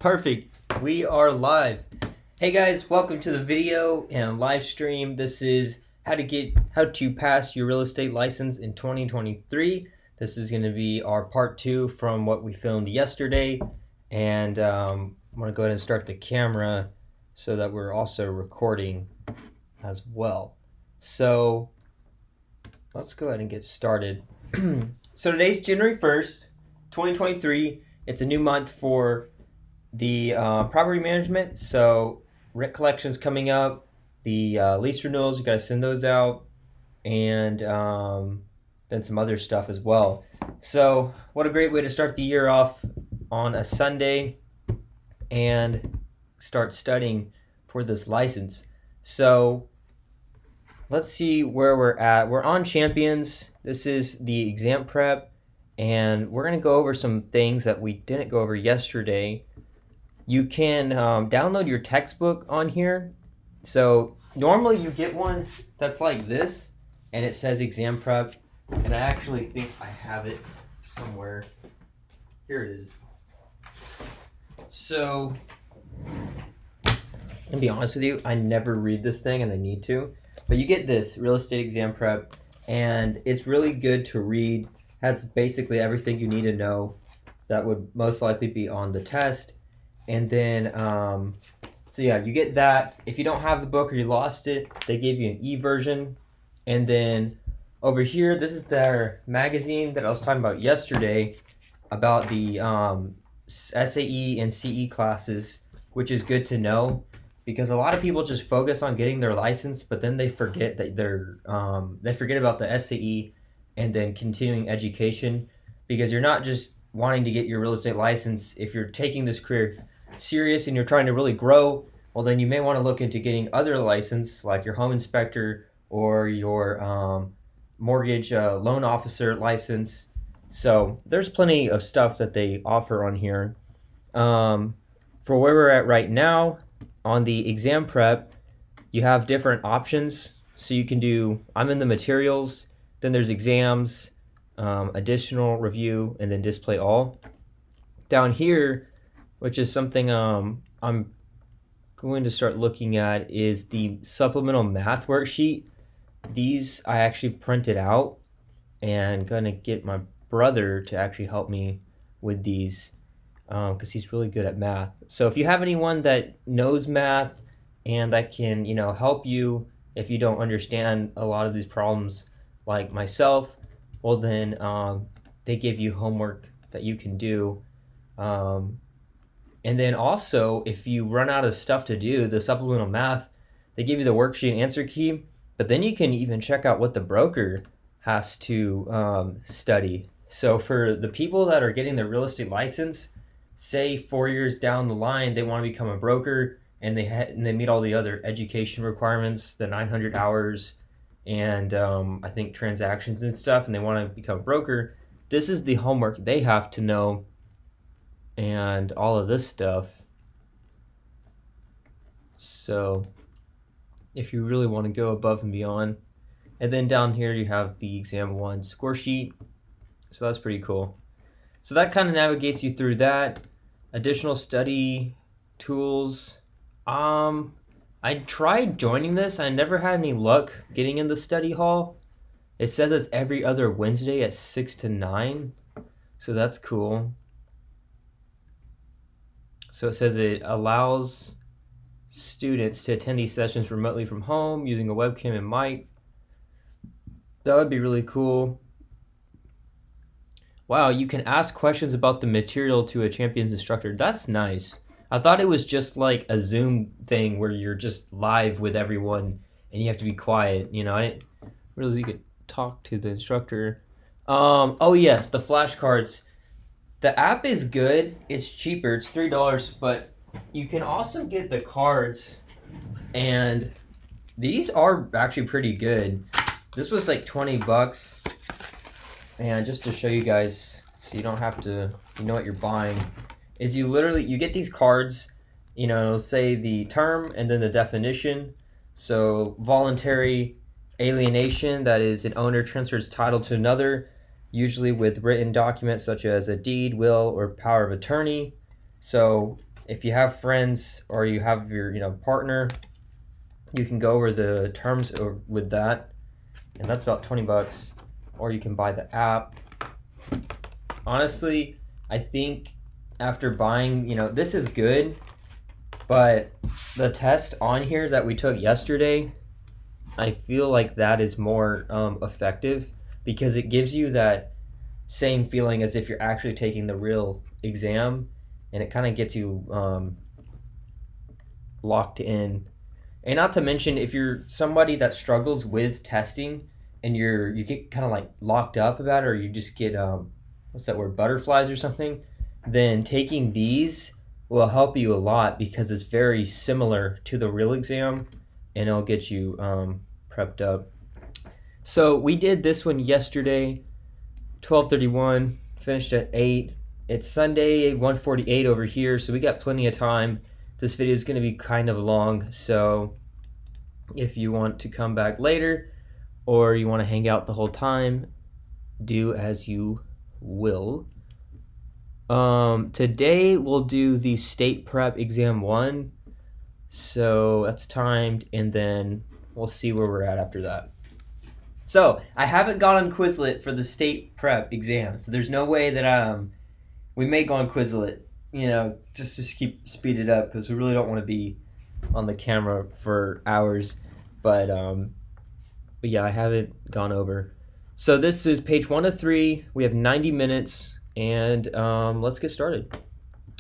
Perfect. We are live. Hey guys, welcome to the video and live stream. This is how to pass your real estate license in 2023. This is going to be our part 2 from what we filmed yesterday. And I'm going to go ahead and start the camera so that we're also recording as well. So let's go ahead and get started. So today's January 1st, 2023. It's a new month for the property management. So rent collections coming up, the lease renewals, you got to send those out, and then some other stuff as well. So what a great way to start the year off on a Sunday and start studying for this license. So let's see where we're at. We're on Champions. This is the exam prep, and we're going to go over some things that we didn't go over yesterday. You can download your textbook on here. So normally you get one that's like this, and it says exam prep, and I actually think I have it somewhere. Here it is. So, to be honest with you, I never read this thing, and I need to. But you get this, real estate exam prep, and it's really good to read. Has basically everything you need to know that would most likely be on the test. And then, so yeah, you get that. If you don't have the book or you lost it, they gave you an e-version. And then over here, this is their magazine that I was talking about yesterday about the SAE and CE classes, which is good to know because a lot of people just focus on getting their license, but then they forget that they forget about the SAE and then continuing education, because you're not just wanting to get your real estate license. If you're taking this career serious and you're trying to really grow, well, then you may want to look into getting other license like your home inspector or your mortgage loan officer license. So there's plenty of stuff that they offer on here. For where we're at right now on the exam prep, you have different options. So you can do, I'm in the materials, then there's exams, additional review, and then display all. Down here, which is something I'm going to start looking at, is the supplemental math worksheet. These I actually printed out and going to get my brother to actually help me with these because he's really good at math. So if you have anyone that knows math and that can, help you if you don't understand a lot of these problems like myself, well then they give you homework that you can do. And then also, if you run out of stuff to do, the supplemental math, they give you the worksheet and answer key, but then you can even check out what the broker has to study. So for the people that are getting their real estate license, say 4 years down the line, they want to become a broker, and they meet all the other education requirements, the 900 hours, and I think transactions and stuff, and they want to become a broker, this is the homework they have to know and all of this stuff. So if you really want to go above and beyond. And then down here you have the exam 1 score sheet. So that's pretty cool. So that kind of navigates you through that. Additional study tools. I tried joining this. I never had any luck getting in the study hall. It says it's every other Wednesday at 6 to 9. So that's cool. So it says it allows students to attend these sessions remotely from home using a webcam and mic. That would be really cool. Wow, you can ask questions about the material to a Champions instructor. That's nice. I thought it was just like a Zoom thing where you're just live with everyone and you have to be quiet. I didn't realize you could talk to the instructor. Oh yes, the flashcards. The app is good. It's cheaper. It's $3, but you can also get the cards, and these are actually pretty good. This was like $20, and just to show you guys, so you don't have to, you know what you're buying, is you get these cards, it'll say the term and then the definition. So voluntary alienation, that is an owner transfers title to another, usually with written documents such as a deed, will, or power of attorney. So if you have friends or you have your partner, you can go over the terms with that, and that's about $20. Or you can buy the app. Honestly, I think after buying, this is good, but the test on here that we took yesterday, I feel like that is more effective because it gives you that same feeling as if you're actually taking the real exam, and it kind of gets you locked in. And not to mention, if you're somebody that struggles with testing and you get kind of like locked up about it, or you just get what's that word, butterflies or something, then taking these will help you a lot because it's very similar to the real exam, and it'll get you prepped up. So we did this one yesterday, 12:31, finished at 8. It's Sunday, 1:48 over here, so we got plenty of time. This video is going to be kind of long, so if you want to come back later or you want to hang out the whole time, do as you will. Today we'll do the state prep exam 1, so that's timed, and then we'll see where we're at after that. So I haven't gone on Quizlet for the state prep exam, so there's no way that we may go on Quizlet, just to speed it up, because we really don't want to be on the camera for hours. But yeah, I haven't gone over. So this is page 1 of 3. We have 90 minutes, and let's get started.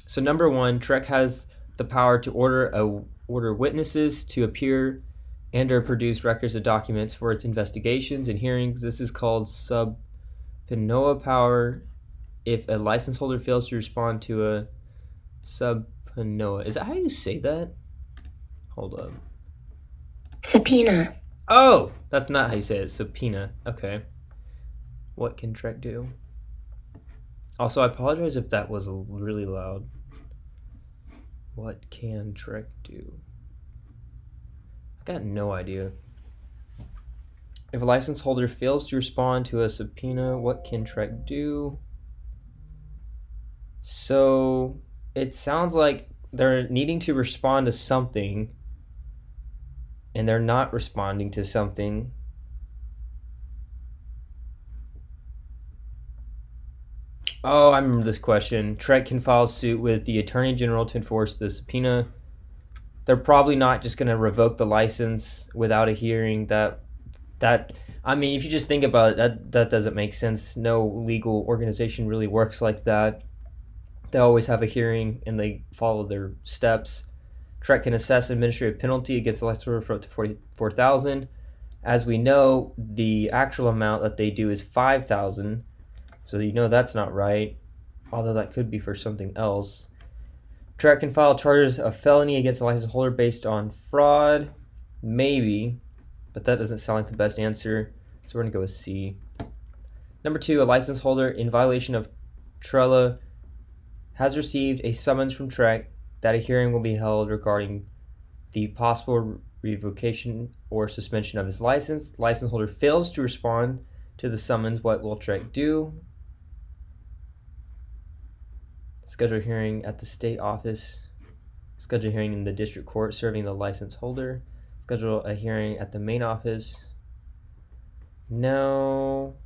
So number 1, TREC has the power to order witnesses to appear and or produce records of documents for its investigations and hearings. This is called subpoena power. If a license holder fails to respond to a subpoena, is that how you say that? Hold up. Subpoena. Oh, that's not how you say it. Subpoena. Okay. What can TREC do? Also, I apologize if that was really loud. What can TREC do? I got no idea. If a license holder fails to respond to a subpoena, what can TREC do? So it sounds like they're needing to respond to something, and they're not responding to something. Oh, I remember this question. TREC can file suit with the Attorney General to enforce the subpoena. They're probably not just going to revoke the license without a hearing. I mean, if you just think about it, that doesn't make sense. No legal organization really works like that. They always have a hearing and they follow their steps. TREC can assess administrative penalty against the license holder for up to $44,000. As we know, the actual amount that they do is $5,000. So that's not right, although that could be for something else. TREC can file charges of felony against a license holder based on fraud. Maybe, but that doesn't sound like the best answer, so we're going to go with C. Number 2, a license holder in violation of TRELA has received a summons from TREC that a hearing will be held regarding the possible revocation or suspension of his license. The license holder fails to respond to the summons. What will TREC do? Schedule a hearing at the state office. Schedule a hearing in the district court serving the license holder. Schedule a hearing at the main office. No.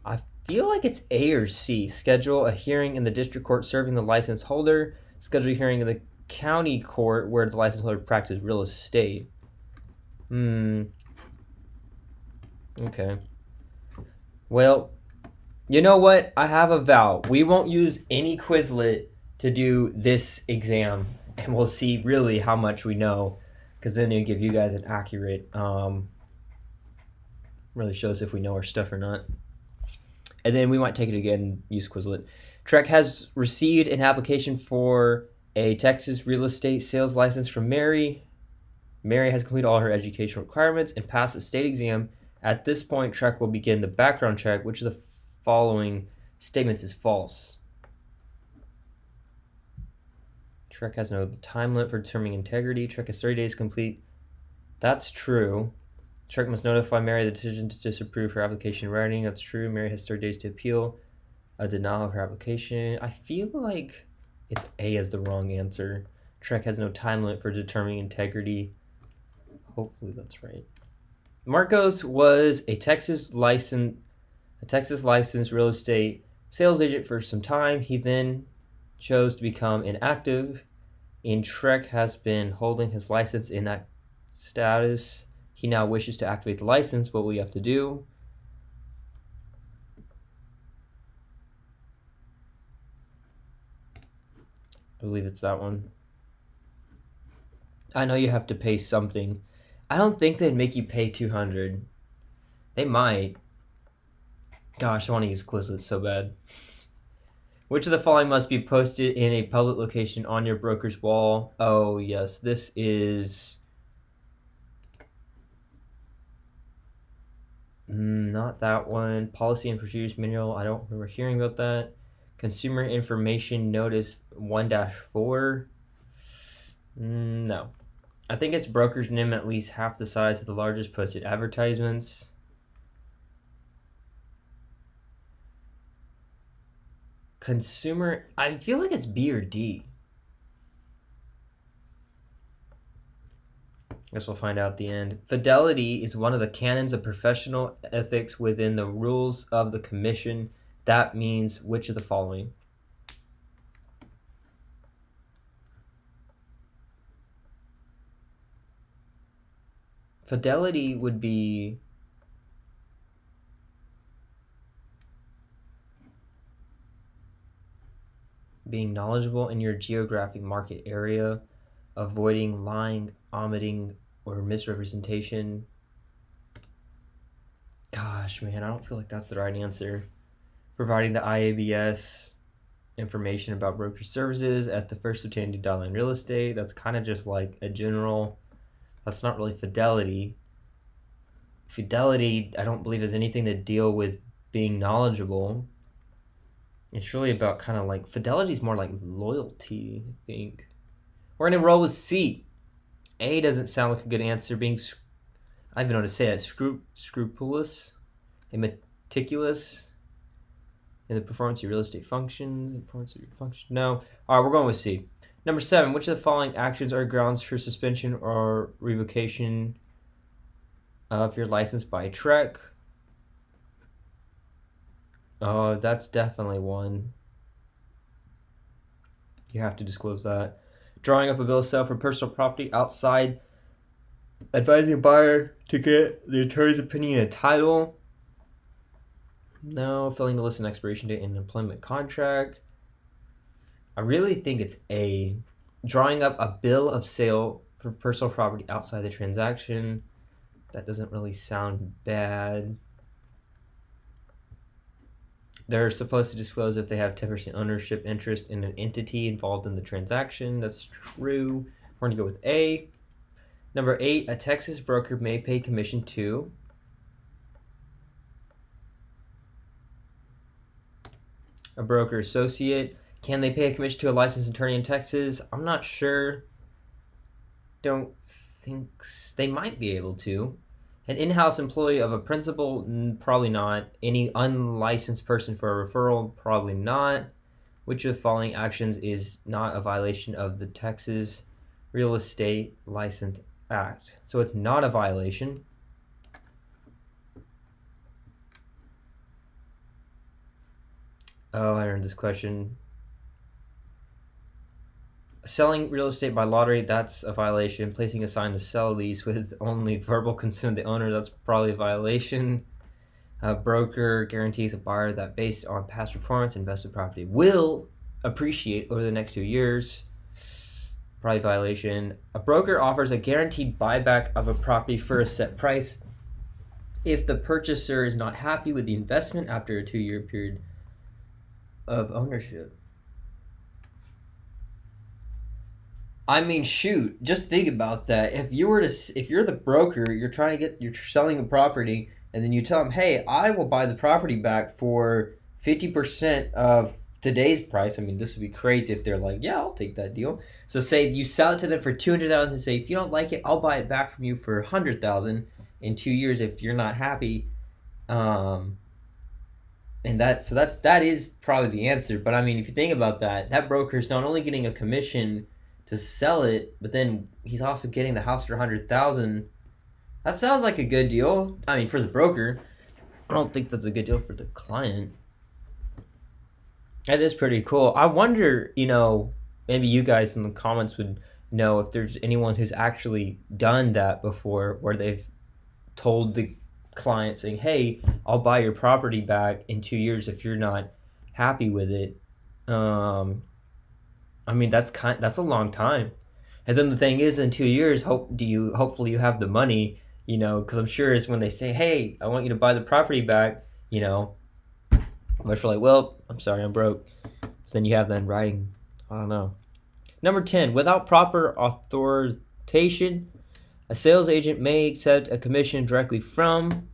I feel like it's A or C. Schedule a hearing in the district court serving the license holder. Schedule a hearing in the county court where the license holder practices real estate. Okay. Well, you know what? I have a vow. We won't use any Quizlet to do this exam, and we'll see really how much we know, because then it'll give you guys an accurate, really shows if we know our stuff or not. And then we might take it again and use Quizlet. TREC has received an application for a Texas real estate sales license from Mary. Mary has completed all her educational requirements and passed the state exam. At this point, TREC will begin the background check. Which of the following statements is false? TREC has no time limit for determining integrity. TREC has 30 days to complete. That's true. TREC must notify Mary the decision to disapprove her application in writing. That's true. Mary has 30 days to appeal. a denial of her application. I feel like it's A as the wrong answer. Trek has no time limit for determining integrity. Hopefully that's right. Marcos was a Texas licensed real estate sales agent for some time. He then chose to become inactive, and Trek has been holding his license in that status. He now wishes to activate the license. What will you have to do? I believe it's that one. I know you have to pay something. I don't think they'd make you pay $200. They might. Gosh, I want to use Quizlet so bad. Which of the following must be posted in a public location on your broker's wall? Oh, yes. This is... not that one. Policy and Procedures Manual. I don't remember hearing about that. Consumer Information Notice 1-4. No. I think it's broker's name at least half the size of the largest posted advertisements. Consumer, I feel like it's B or D. Guess we'll find out at the end. Fidelity is one of the canons of professional ethics within the rules of the commission. That means which of the following? Fidelity would be being knowledgeable in your geographic market area, avoiding lying, omitting, or misrepresentation. Gosh, man, I don't feel like that's the right answer. Providing the IABS information about brokerage services at the first obtained data in real estate. That's kind of just like a general... That's not really Fidelity. Fidelity, I don't believe, has anything to deal with being knowledgeable. It's really about kind of like... Fidelity's more like loyalty, I think. We're going to roll with C. A doesn't sound like a good answer. Being... I don't even know how to say that. Scrupulous. And meticulous. In the performance of your real estate functions. No. All right, we're going with C. Number 7, which of the following actions are grounds for suspension or revocation of your license by Trek? Oh, that's definitely one. You have to disclose that. Drawing up a bill of sale for personal property outside. Advising a buyer to get the attorney's opinion and title. No. Failing to list an expiration date in an employment contract. I really think it's A. Drawing up a bill of sale for personal property outside the transaction. That doesn't really sound bad. They're supposed to disclose if they have 10% ownership interest in an entity involved in the transaction. That's true. We're going to go with A. Number 8, a Texas broker may pay commission to... a broker associate. Can they pay a commission to a licensed attorney in Texas? I'm not sure. Don't think... They might be able to. An in-house employee of a principal? Probably not. Any unlicensed person for a referral? Probably not. Which of the following actions is not a violation of the Texas Real Estate License Act? So it's not a violation. Oh, I earned this question. Selling real estate by lottery, that's a violation. Placing a sign to sell lease with only verbal consent of the owner, that's probably a violation. A broker guarantees a buyer that based on past performance, invested property will appreciate over the next 2 years. Probably violation. A broker offers a guaranteed buyback of a property for a set price if the purchaser is not happy with the investment after a 2-year period of ownership. I mean, shoot, just think about that. If you're the broker, you're selling a property, and then you tell them, hey, I will buy the property back for 50% of today's price. I mean, this would be crazy if they're like, yeah, I'll take that deal. So say you sell it to them for $200,000 and say, if you don't like it, I'll buy it back from you for $100,000 in 2 years if you're not happy. And that is probably the answer. But I mean, if you think about that, that broker is not only getting a commission to sell it, but then he's also getting the house for 100,000. That sounds like a good deal. I mean, for the broker, I don't think that's a good deal for the client. That is pretty cool. I wonder, maybe you guys in the comments would know if there's anyone who's actually done that before, where they've told the client saying, "Hey, I'll buy your property back in 2 years if you're not happy with it." I mean, that's a long time. And then the thing is, in 2 years, hopefully you have the money, because I'm sure it's when they say, "Hey, I want you to buy the property back," But you're like, "Well, I'm sorry, I'm broke." But then you have that in writing. I don't know. Number 10, without proper authorization, a sales agent may accept a commission directly from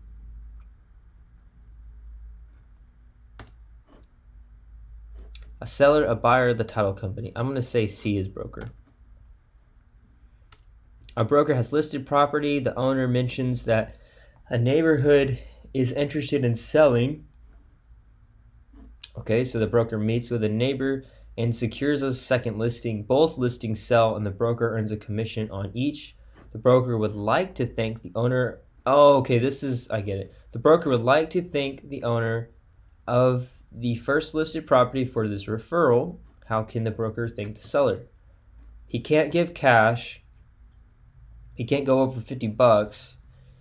a seller, a buyer, the title company. I'm going to say C is broker. A broker has listed property. The owner mentions that a neighborhood is interested in selling. Okay, so the broker meets with a neighbor and secures a second listing. Both listings sell and the broker earns a commission on each. The broker would like to thank the owner. Oh, okay, I get it. The broker would like to thank the owner of the first listed property for this referral. How can the broker thank the seller? He can't give cash. He can't go over $50.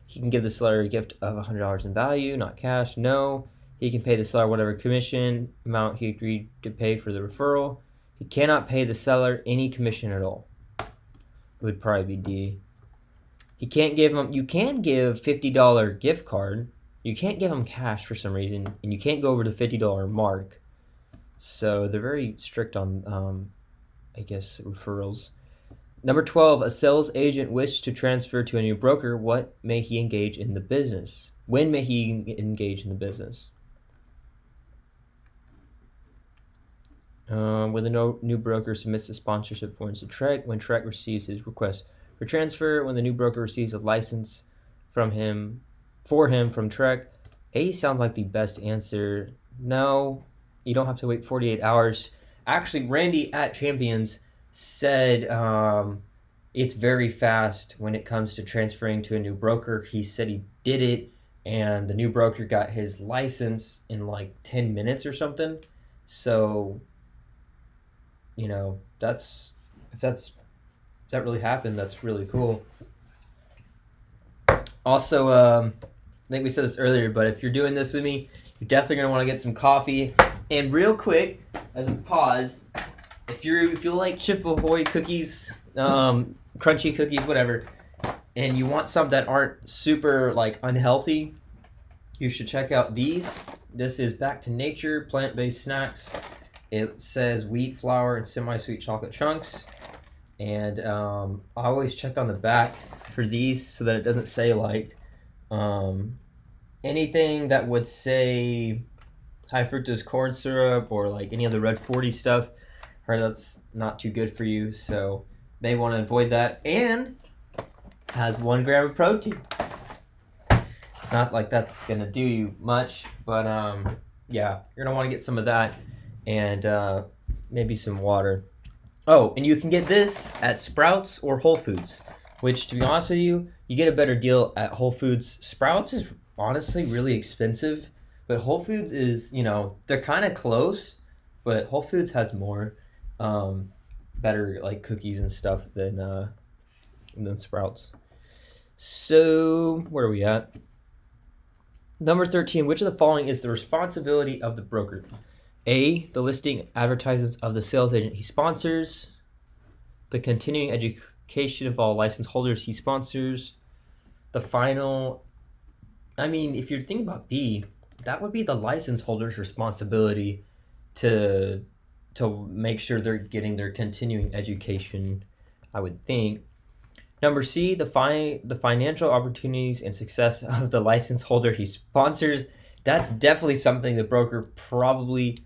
He can give the seller a gift of $100 in value, not cash. No. He can pay the seller whatever commission amount he agreed to pay for the referral. He cannot pay the seller any commission at all. It would probably be D. You can give $50 gift card. You can't give him cash for some reason, and you can't go over the $50 mark. So they're very strict on, referrals. Number 12, a sales agent wishes to transfer to a new broker. What may he engage in the business? When may he engage in the business? When the new broker submits the sponsorship forms to Trek, when Trek receives his request for transfer, when the new broker receives a license for him from Trek. A sounds like the best answer. No, you don't have to wait 48 hours. Actually, Randy at Champions said it's very fast when it comes to transferring to a new broker. He said he did it, and the new broker got his license in like 10 minutes or something. So, if that really happened, that's really cool. Also, I think we said this earlier, but if you're doing this with me, you're definitely going to want to get some coffee. And real quick, as a pause, if you like Chip Ahoy cookies, crunchy cookies, whatever, and you want some that aren't super unhealthy, you should check out these. This is Back to Nature plant-based snacks. It says wheat flour and semi-sweet chocolate chunks. And I always check on the back for these so that it doesn't say anything that would say high fructose corn syrup or any of the Red 40 stuff. I heard that's not too good for you, so may want to avoid that. And has 1 gram of protein. Not like that's gonna do you much, but yeah, you're gonna want to get some of that and maybe some water. Oh, and you can get this at Sprouts or Whole Foods, which, to be honest with you, you get a better deal at Whole Foods. Sprouts is honestly really expensive, but Whole Foods is, they're kind of close, but Whole Foods has more better cookies and stuff than Sprouts. So, where are we at? Number 13, which of the following is the responsibility of the broker? A, the listing advertisements of the sales agent he sponsors. The continuing education of all license holders he sponsors. The final, if you're thinking about B, that would be the license holder's responsibility to make sure they're getting their continuing education, I would think. Number C, the financial opportunities and success of the license holder he sponsors. That's definitely something the broker probably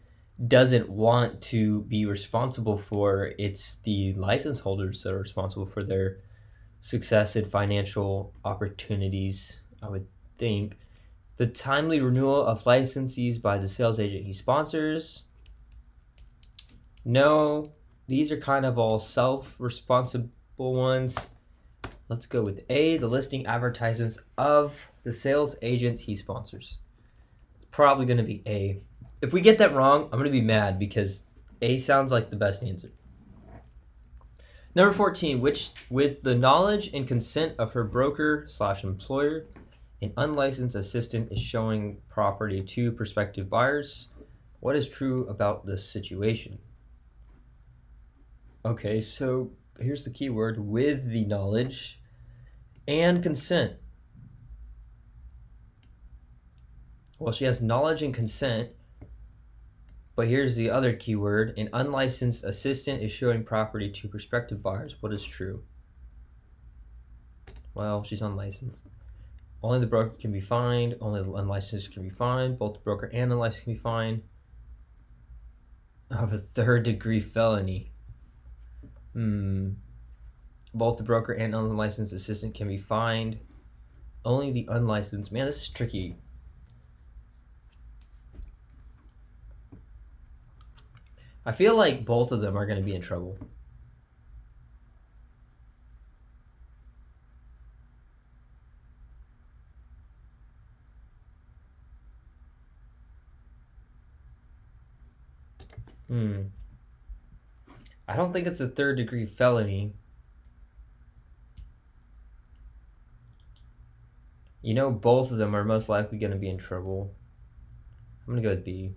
doesn't want to be responsible for. It's the license holders that are responsible for their success and financial opportunities, I would think. The timely renewal of licensees by the sales agent he sponsors. No, these are kind of all self-responsible ones. Let's go with A, the listing advertisements of the sales agents he sponsors. Probably going to be A. If we get that wrong, I'm going to be mad because A sounds like the best answer. Number 14, which with the knowledge and consent of her broker/employer, an unlicensed assistant is showing property to prospective buyers. What is true about this situation? Okay, so here's the key word, with the knowledge and consent. Well, she has knowledge and consent, but here's the other key word, an unlicensed assistant is showing property to prospective buyers. What is true? Well, she's unlicensed. Only the broker can be fined, only the unlicensed can be fined, both the broker and unlicensed can be fined of a third-degree felony. Both the broker and unlicensed assistant can be fined. Only the unlicensed. Man, this is tricky. I feel like both of them are going to be in trouble. I don't think it's a third-degree felony. You know, both of them are most likely going to be in trouble. I'm going to go with B.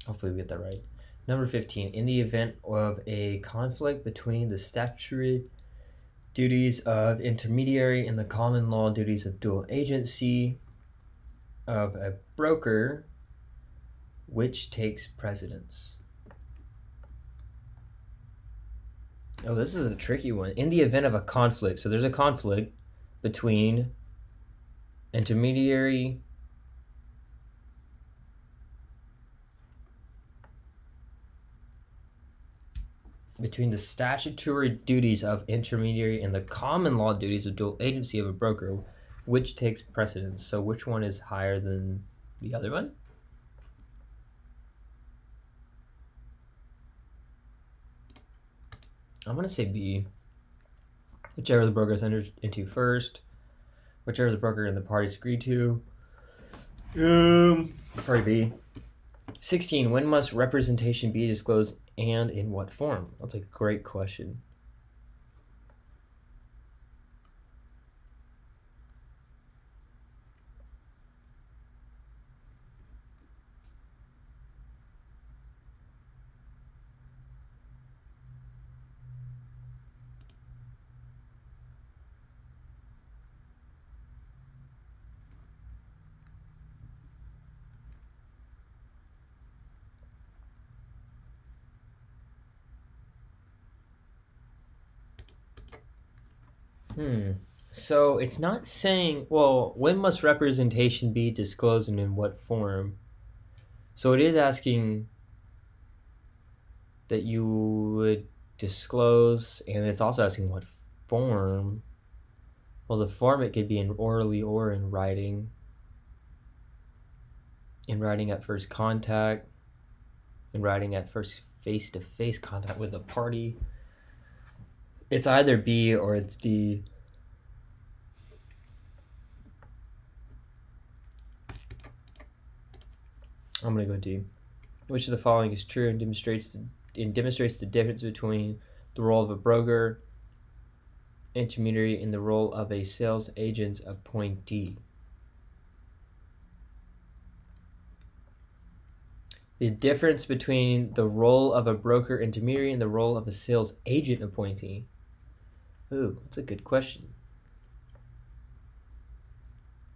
Hopefully we get that right. Number 15, in the event of a conflict between the statutory duties of intermediary and the common law duties of dual agency of a broker, which takes precedence? Oh, this is a tricky one. In the event of a conflict, so there's a conflict between intermediary between the statutory duties of intermediary and the common law duties of dual agency of a broker, which takes precedence? So which one is higher than the other one? I'm going to say B. Whichever the broker is entered into first. Whichever the broker and the parties agree to. Probably B. 16. When must representation be disclosed and in what form? That's a great question. So it's not saying, well, when must representation be disclosed and in what form? So it is asking that you would disclose, and it's also asking what form. Well, the form, it could be in orally or in writing. In writing at first contact. In writing at first face-to-face contact with a party. It's either B or it's D. I'm going to go D. Which of the following is true and demonstrates the difference between the role of a broker, intermediary, and the role of a sales agent's appointee? The difference between the role of a broker, intermediary, and the role of a sales agent appointee. Ooh, that's a good question.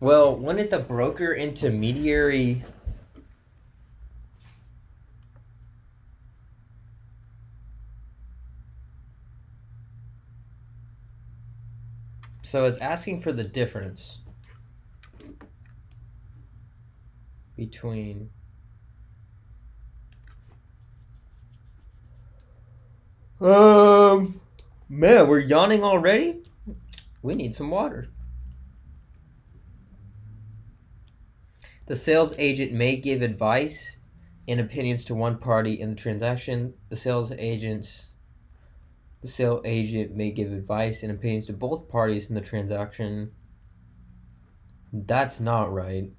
Well, wouldn't the broker intermediary... So it's asking for the difference between... Man, we're yawning already? We need some water. The sales agent may give advice and opinions to one party in the transaction. The sales agent may give advice and opinions to both parties in the transaction. That's not right.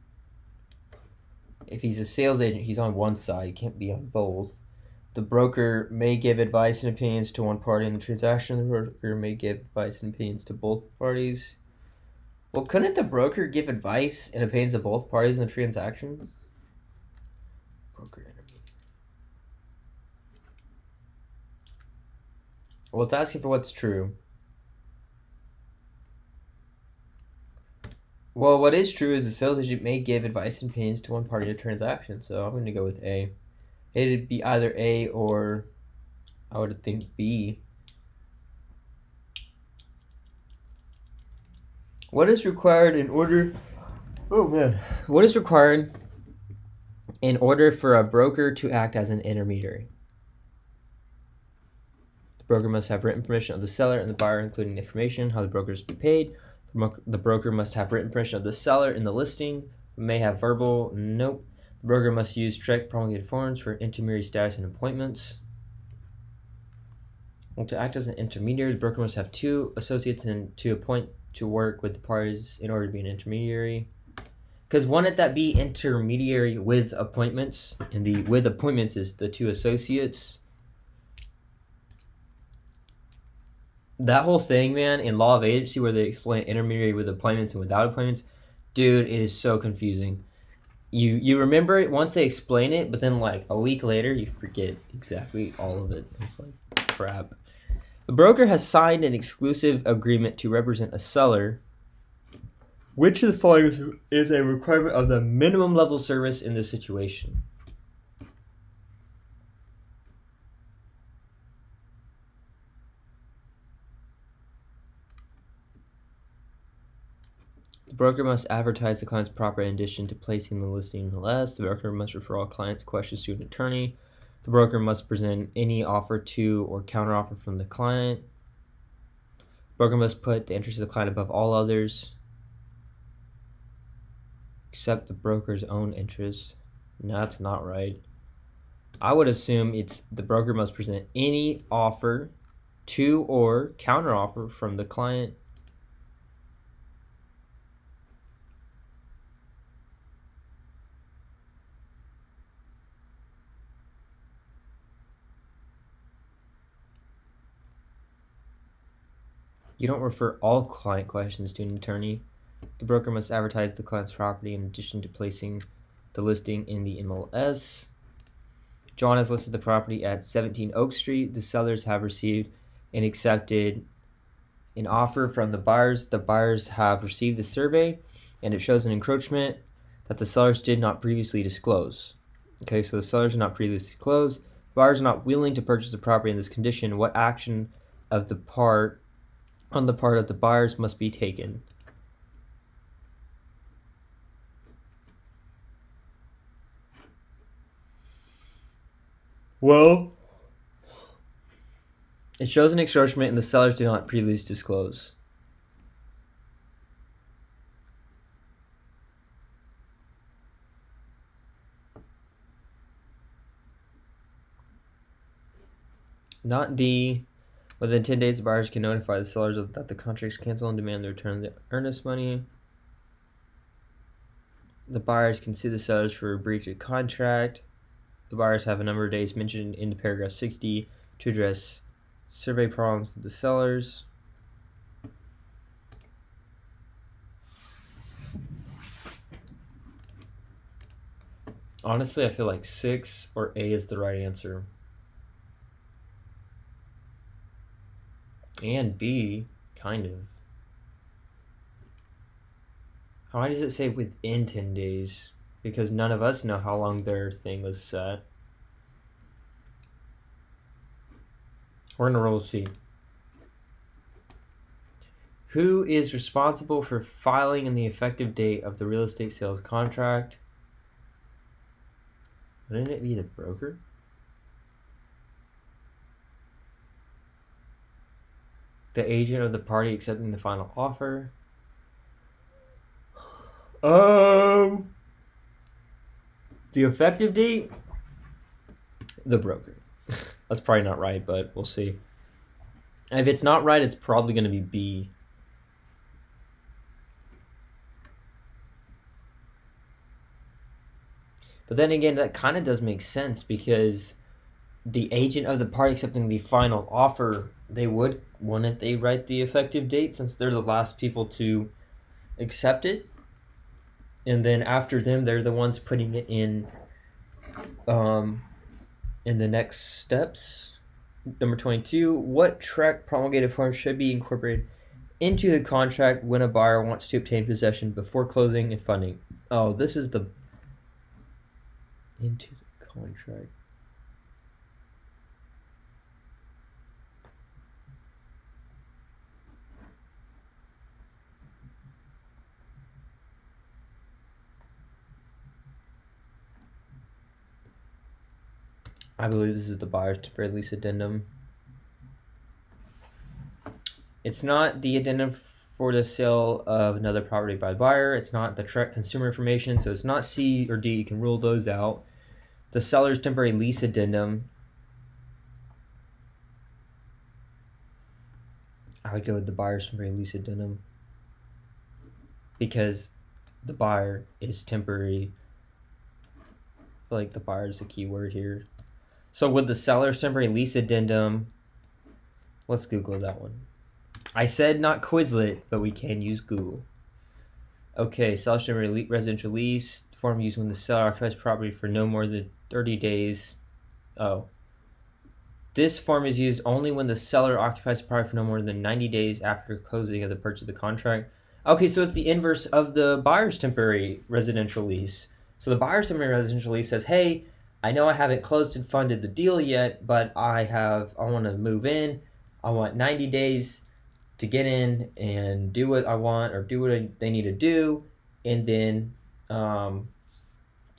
If he's a sales agent, he's on one side. He can't be on both. The broker may give advice and opinions to one party in the transaction. The broker may give advice and opinions to both parties. Well, couldn't the broker give advice and opinions to both parties in the transaction? Broker intermediary. Well, it's asking for what's true. Well, what is true is the sales agent may give advice and opinions to one party in a transaction. So I'm going to go with A. It'd be either A or I would think B. What is required in order? Oh man. What is required in order for a broker to act as an intermediary? The broker must have written permission of the seller and the buyer, including information how the broker is to be paid. The broker must have written permission of the seller in the listing. May have verbal. Nope. The broker must use strict promulgated forms for intermediary status and appointments. Well, to act as an intermediary, the broker must have 2 associates and to appoint to work with the parties in order to be an intermediary. Because wouldn't that be intermediary with appointments? And the with appointments is the 2 associates. That whole thing, man, in law of agency where they explain intermediary with appointments and without appointments, dude, it is so confusing. You remember it once they explain it, but then like a week later you forget exactly all of it. It's like crap. The broker has signed an exclusive agreement to represent a seller. Which of the following is a requirement of the minimum level service in this situation? The broker must advertise the client's property in addition to placing the listing in the MLS. The broker must refer all clients' questions to an attorney. The broker must present any offer to or counteroffer from the client. The broker must put the interest of the client above all others, except the broker's own interest. No, that's not right. I would assume it's the broker must present any offer to or counteroffer from the client. You don't refer all client questions to an attorney. The broker must advertise the client's property in addition to placing the listing in the MLS. John has listed the property at 17 Oak Street. The sellers have received and accepted an offer from the buyers. The buyers have received the survey, and it shows an encroachment that the sellers did not previously disclose. Okay, so the sellers did not previously disclose. Buyers are not willing to purchase the property in this condition. What action on the part of the buyers must be taken? Well, it shows an encroachment and the sellers did not previously disclose. Not D. Within 10 days, the buyers can notify the sellers that the contract is canceled and demand the return of the earnest money. The buyers can sue the sellers for a breach of contract. The buyers have a number of days mentioned in paragraph 60 to address survey problems with the sellers. Honestly, I feel like 6 or A is the right answer. And B, kind of. Why does it say within 10 days? Because none of us know how long their thing was set. We're going to roll C. Who is responsible for filing in the effective date of the real estate sales contract? Wouldn't it be the broker? The agent of the party accepting the final offer. The effective date, the broker. That's probably not right, but we'll see. If it's not right, it's probably going to be B. But then again, that kind of does make sense because the agent of the party accepting the final offer, wouldn't they write the effective date since they're the last people to accept it? And then after them, they're the ones putting it in the next steps. Number 22, what tract promulgated form should be incorporated into the contract when a buyer wants to obtain possession before closing and funding? Oh, this is the into the contract. I believe this is the buyer's temporary lease addendum. It's not the addendum for the sale of another property by the buyer. It's not the tract consumer information, so it's not C or D. You can rule those out. The seller's temporary lease addendum. I would go with the buyer's temporary lease addendum because the buyer is temporary. I feel like the buyer is the key word here. So with the seller's temporary lease addendum, let's Google that one. I said not Quizlet, but we can use Google. Okay, seller's temporary residential lease form used when the seller occupies property for no more than 30 days. Oh. This form is used only when the seller occupies the property for no more than 90 days after closing of the purchase of the contract. Okay, so it's the inverse of the buyer's temporary residential lease. So the buyer's temporary residential lease says, hey, I know I haven't closed and funded the deal yet, but I want to move in. I want 90 days to get in and do what I want or do what they need to do. And then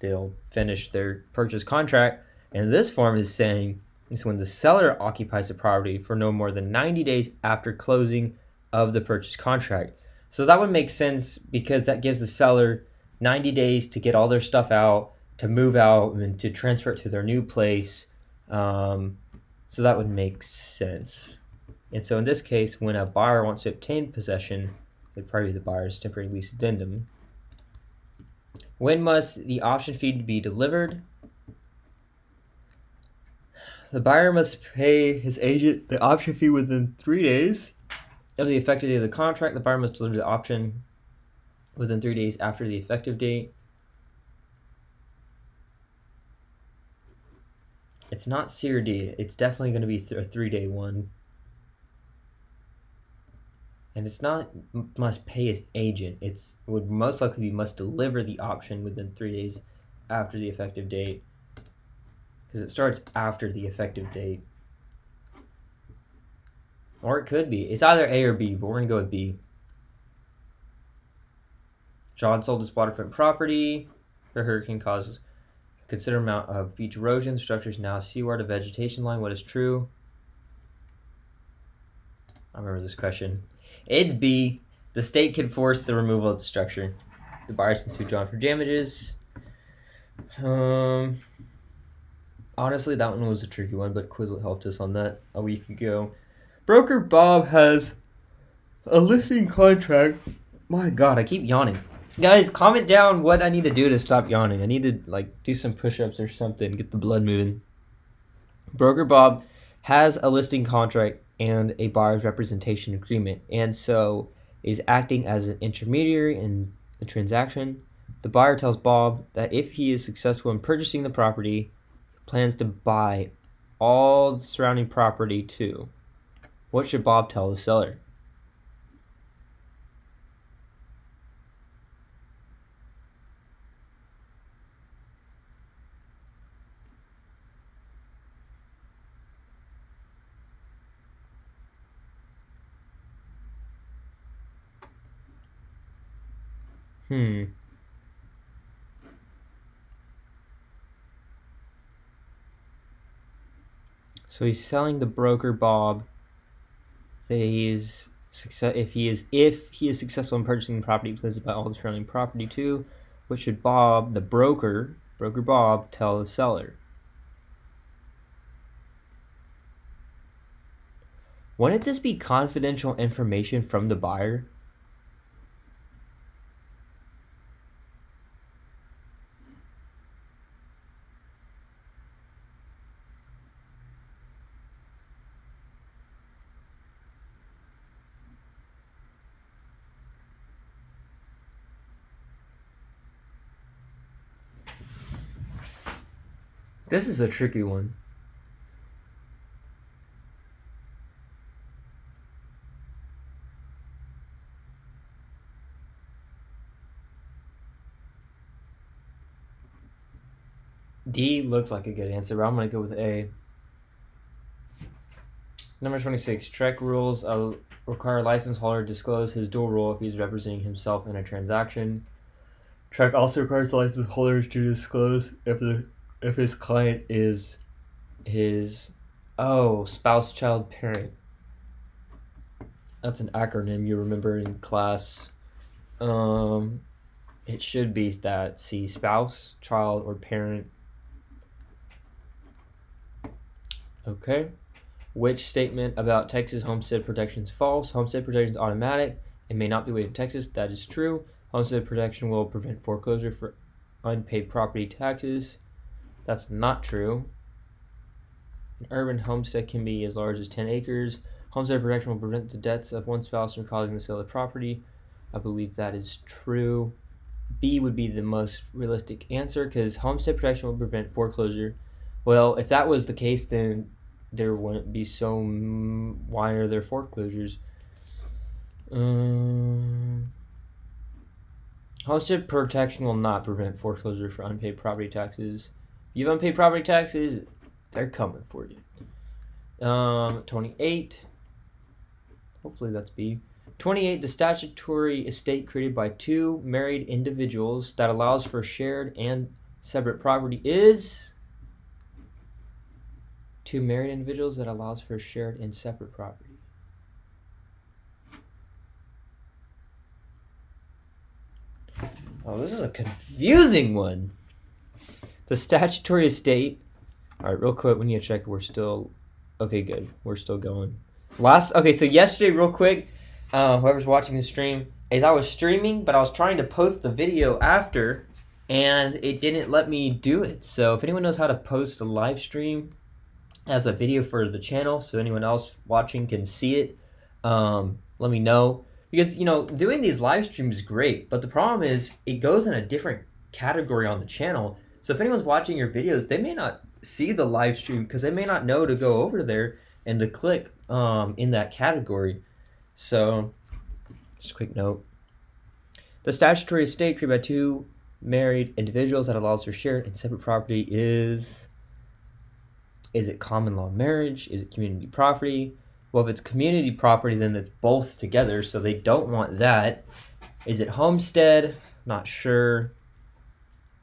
they'll finish their purchase contract. And this form is saying it's when the seller occupies the property for no more than 90 days after closing of the purchase contract. So that would make sense because that gives the seller 90 days to get all their stuff out, to move out, and to transfer it to their new place. So that would make sense. And so in this case, when a buyer wants to obtain possession, it would probably be the buyer's temporary lease addendum. When must the option fee be delivered? The buyer must pay his agent the option fee within 3 days of the effective date of the contract. The buyer must deliver the option within 3 days after the effective date. It's not C or D. It's definitely going to be a 3-day one. And it's not must pay his agent. It would most likely be must deliver the option within 3 days after the effective date. Because it starts after the effective date. Or it could be. It's either A or B, but we're going to go with B. John sold his waterfront property. The hurricane causes a considerable amount of beach erosion. The structure is now seaward of vegetation line. What is true? I remember this question. It's B. The state can force the removal of the structure. The buyers can sue John for damages. Honestly, that one was a tricky one, but Quizlet helped us on that a week ago. Broker Bob has a listing contract. My God, I keep yawning. Guys, comment down what I need to do to stop yawning. I need to do some push-ups or something, get the blood moving. Broker Bob has a listing contract and a buyer's representation agreement, and so is acting as an intermediary in the transaction. The buyer tells Bob that if he is successful in purchasing the property, he plans to buy all the surrounding property too. What should Bob tell the seller? So he's selling the broker Bob that if he is successful in purchasing the property, he plans to buy all the surrounding property too. What should Bob, the broker Broker Bob tell the seller? Wouldn't this be confidential information from the buyer? This is a tricky one. D looks like a good answer, but I'm going to go with A. Number 26. Trek rules require a license holder to disclose his dual role if he's representing himself in a transaction. Trek also requires license holders to disclose if his client is his spouse, child, parent. That's an acronym you remember in class. It should be that C, spouse, child, or parent. Okay. Which statement about Texas homestead protection is false? Homestead protection is automatic and may not be waived in Texas. That is true. Homestead protection will prevent foreclosure for unpaid property taxes. That's not true. An urban homestead can be as large as 10 acres. Homestead protection will prevent the debts of one spouse from causing the sale of property. I believe that is true. B would be the most realistic answer because homestead protection will prevent foreclosure. Well, if that was the case, then there wouldn't be so. Why are there foreclosures? Homestead protection will not prevent foreclosure for unpaid property taxes. If you have unpaid property taxes, they're coming for you. 28. Hopefully that's B. 28. The statutory estate created by two married individuals that allows for shared and separate property is two married individuals that allows for shared and separate property. Oh, this is a confusing one. The statutory estate. All right, real quick, we need to check. We're still okay. Good. We're still going. So yesterday, real quick, whoever's watching the stream, is I was streaming, but I was trying to post the video after, and it didn't let me do it. So if anyone knows how to post a live stream as a video for the channel, so anyone else watching can see it, let me know. Because, doing these live streams is great, but the problem is it goes in a different category on the channel. So if anyone's watching your videos, they may not see the live stream because they may not know to go over there and to click in that category. So, just a quick note. The statutory estate created by two married individuals that allows for shared and separate property is it common law marriage? Is it community property? Well, if it's community property, then it's both together, so they don't want that. Is it homestead? Not sure.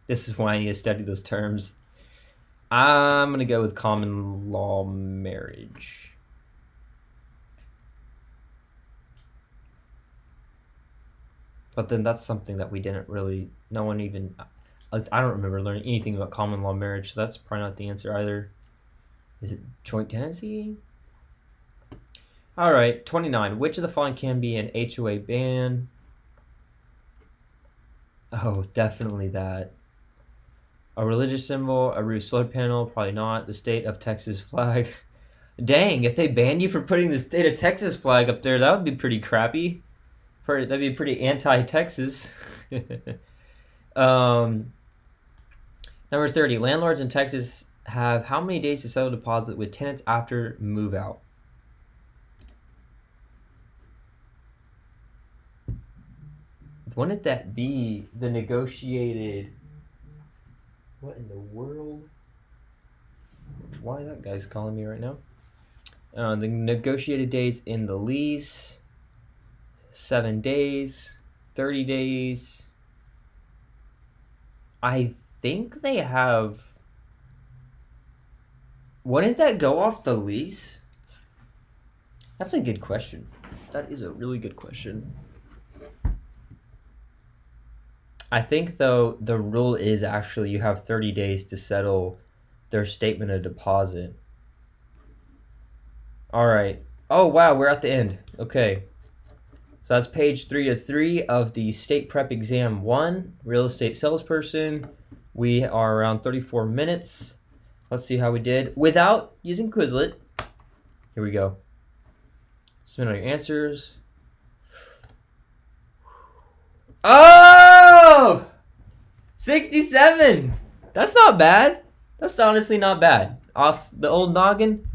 This is why I need to study those terms. I'm going to go with common law marriage. But then that's something that we didn't really, no one even, I don't remember learning anything about common law marriage, so that's probably not the answer either. Is it joint tenancy? All right, 29. Which of the following can be an HOA ban? Oh, definitely that. A religious symbol, a roof solar panel, probably not. The state of Texas flag. Dang, if they banned you for putting the state of Texas flag up there, that would be pretty crappy. That'd be pretty anti-Texas. Number 30. Landlords in Texas have how many days to settle deposit with tenants after move out? Wouldn't that be the negotiated? What in the world? Why that guy's calling me right now? The negotiated days in the lease. 7 days. 30 days. I think they have. Wouldn't that go off the lease? That's a good question. That is a really good question. I think though the rule is actually you have 30 days to settle their statement of deposit. All right. Oh wow, we're at the end. Okay. So that's page 3 of 3 of the State Prep Exam 1, Real Estate Salesperson. We are around 34 minutes. Let's see how we did without using Quizlet. Here we go. Submit all your answers. Oh! 67! That's not bad. That's honestly not bad. Off the old noggin,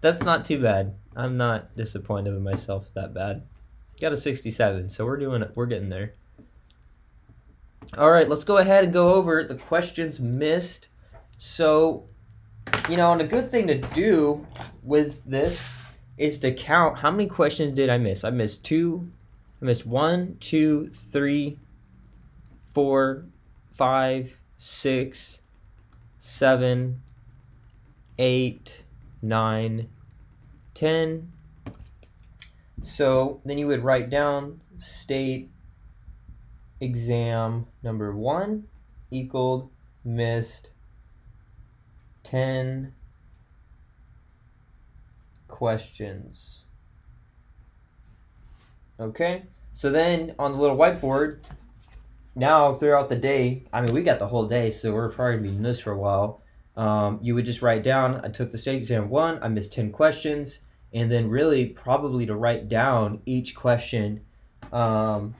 that's not too bad. I'm not disappointed with myself that bad. Got a 67, so we're doing it. We're getting there. All right, let's go ahead and go over the questions missed. So, and a good thing to do with this is to count how many questions did I miss. I missed 2. I missed 1, 2, 3, 4, 5, 6, 7, 8, 9, 10. So then you would write down state exam number 1 equaled missed 10 questions. Okay, so then on the little whiteboard, now throughout the day, I mean, we got the whole day, so we're probably gonna be doing this for a while. You would just write down, I took the state exam 1, I missed 10 questions, and then really probably to write down each question on,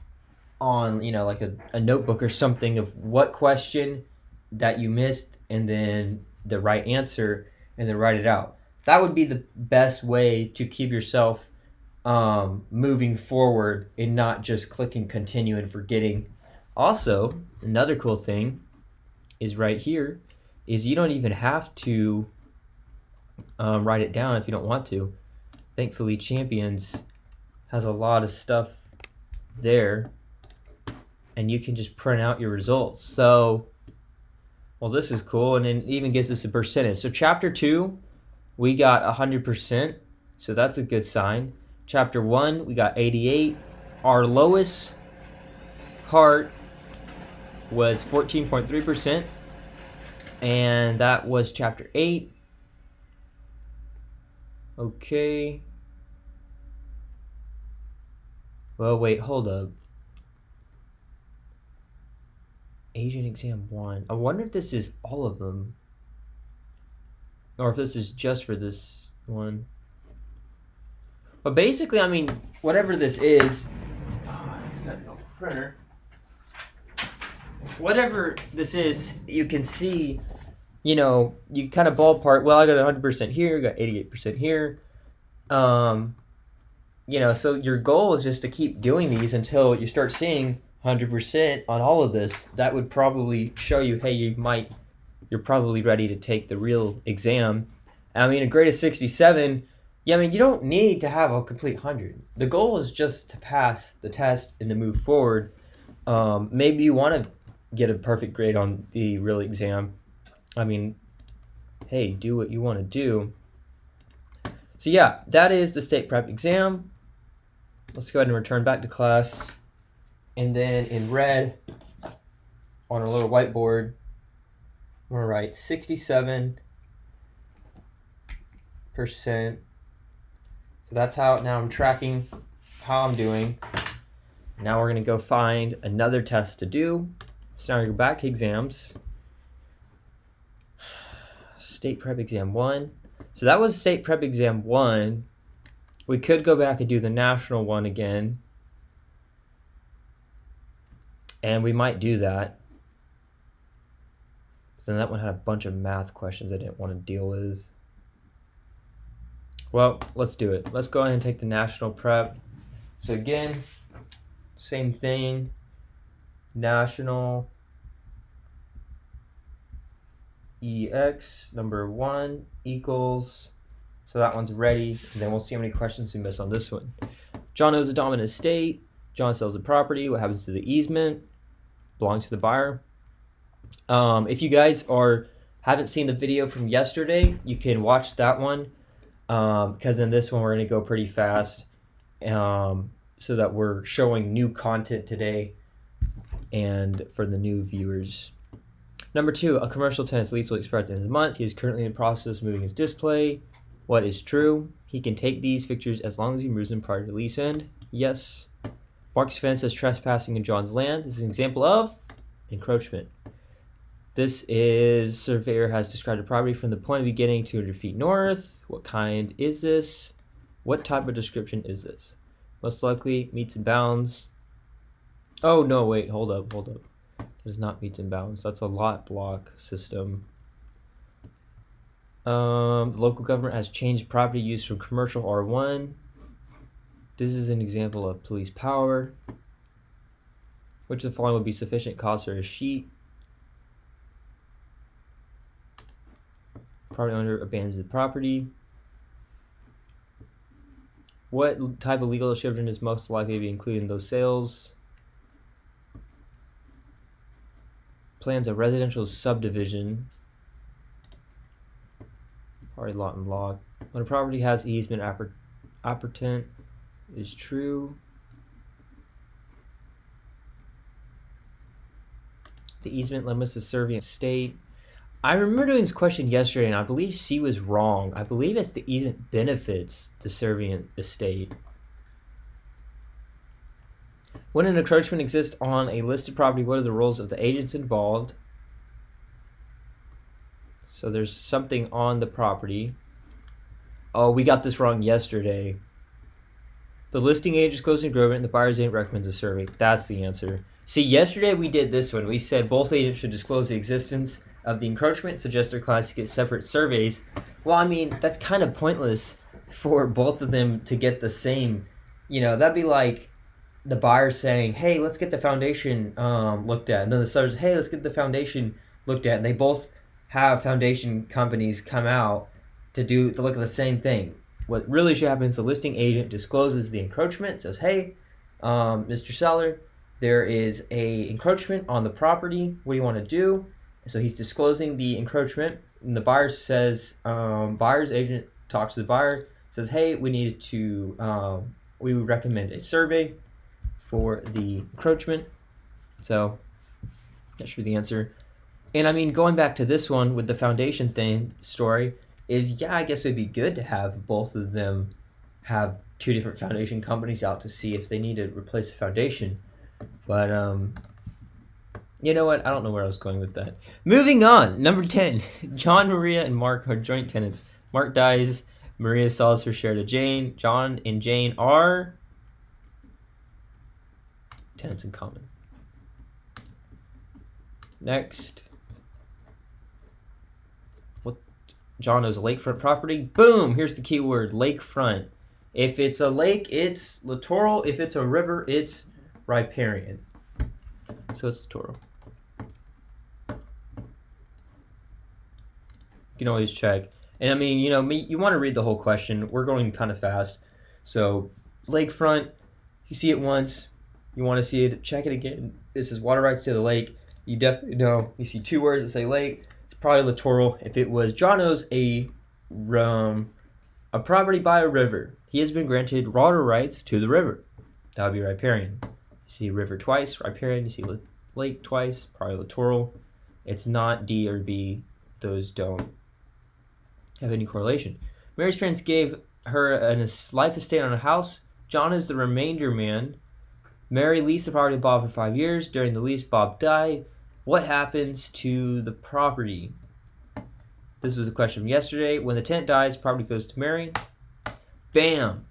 like a notebook or something of what question that you missed and then the right answer, and then write it out. That would be the best way to keep yourself moving forward and not just clicking continue and forgetting. Also, another cool thing is right here is you don't even have to write it down if you don't want to. Thankfully, Champions has a lot of stuff there, and you can just print out your results. So, well, this is cool, and it even gives us a percentage. So Chapter 2, we got 100%, so that's a good sign. Chapter 1, we got 88. Our lowest part was 14.3%, and that was Chapter 8. Okay. Well, wait, hold up. Asian Exam 1. I wonder if this is all of them. Or if this is just for this one. But basically, I mean, whatever this is... Oh, I got no printer. Whatever this is, you can see, you kind of ballpark, well, I got 100% here, I got 88% here. So your goal is just to keep doing these until you start seeing 100% on all of this. That would probably show you, hey, you're probably ready to take the real exam. I mean, a grade of 67, you don't need to have a complete 100. The goal is just to pass the test and to move forward. Maybe you want to get a perfect grade on the real exam. I mean, hey, do what you want to do. So yeah, that is the state prep exam. Let's go ahead and return back to class. And then in red, on our little whiteboard, I'm going to write 67%. So that's how, now I'm tracking how I'm doing. Now we're going to go find another test to do. So now we go back to exams. State Prep Exam 1. So that was State Prep Exam 1. We could go back and do the national one again. And we might do that. But then that one had a bunch of math questions I didn't want to deal with. Well, let's do it. Let's go ahead and take the national prep. So again, same thing. National EX number 1 equals, so that one's ready, and then we'll see how many questions we miss on this one. John owns a dominant estate. John sells the property. What happens to the easement? Belongs to the buyer. If you guys haven't seen the video from yesterday, you can watch that one, because in this one we're going to go pretty fast, so that we're showing new content today. and for the new viewers. Number 2, a commercial tenant's lease will expire at the end of the month. He is currently in the process of moving his display. What is true? He can take these fixtures as long as he moves them prior to lease end. Yes. Mark's fence is trespassing in John's land. This is an example of encroachment. This is, surveyor has described a property from the point of beginning 200 feet north. What kind is this? What type of description is this? Most likely meets and bounds. Oh, no, wait, hold up. Does not meet and bounds. That's a lot block system. The local government has changed property use from commercial R1. This is an example of police power. Which of the following would be sufficient cause for a sheet? Property owner abandons the property. What type of legal description is most likely to be included in those sales? Plans a residential subdivision. Probably lot and block. When a property has easement appurtenant is true. The easement limits the servient state. I remember doing this question yesterday, and I believe C was wrong. I believe it's the easement benefits the servient estate. When an encroachment exists on a listed property, what are the roles of the agents involved? So there's something on the property. Oh, we got this wrong yesterday. The listing agent is closing agreement, and the buyer's agent recommends a survey. That's the answer. See, yesterday we did this one. We said both agents should disclose the existence of the encroachment, suggest their clients to get separate surveys. Well, I mean, that's kind of pointless for both of them to get the same. You know, that'd be like the buyer saying, hey, let's get the foundation looked at. And then the seller's, hey, let's get the foundation looked at. And they both have foundation companies come out to look at the same thing. What really should happen is the listing agent discloses the encroachment, says, hey, Mr. Seller, there is a encroachment on the property. What do you want to do? So he's disclosing the encroachment, and the buyer says, buyer's agent talks to the buyer, says, hey, we would recommend a survey for the encroachment. So that should be the answer. And I mean, going back to this one with the foundation story is, yeah, I guess it'd be good to have both of them have two different foundation companies out to see if they need to replace the foundation. But, you know what? I don't know where I was going with that. Moving on. Number 10. John, Maria, and Mark are joint tenants. Mark dies. Maria sells her share to Jane. John and Jane are tenants in common. Next. What? John owns a lakefront property. Boom! Here's the key word, lakefront. If it's a lake, it's littoral. If it's a river, it's riparian. So it's littoral. You can always check. And I mean, you know, you want to read the whole question. We're going kind of fast. So lakefront, you see it once, you want to see it, check it again. This is water rights to the lake. You definitely know. You see two words that say lake, it's probably littoral. If it was John owns a property by a river, he has been granted water rights to the river. That would be riparian. You see river twice, riparian. You see lake twice, probably littoral. It's not D or B. Those don't have any correlation. Mary's parents gave her a life estate on a house. John is the remainder man. Mary leased the property to Bob for 5 years. During the lease, Bob died. What happens to the property? This was a question from yesterday. When the tenant dies, property goes to Mary. Bam!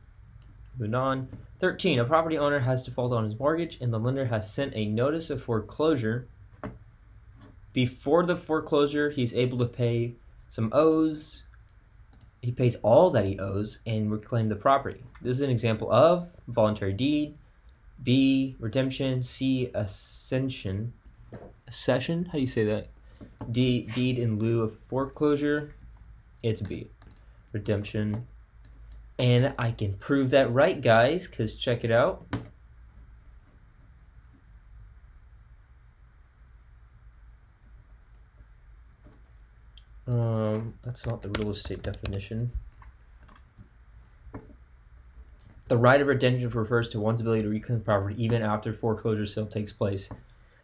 Moving on. 13. A property owner has defaulted on his mortgage, and the lender has sent a notice of foreclosure. Before the foreclosure, he's able to pay some owes. He pays all that he owes and reclaim the property. This is an example of voluntary deed. B, redemption. C, accession. Accession? How do you say that? D, deed in lieu of foreclosure. It's B, redemption. And I can prove that right, guys, because check it out. That's not the real estate definition. The right of redemption refers to one's ability to reclaim property even after foreclosure sale takes place.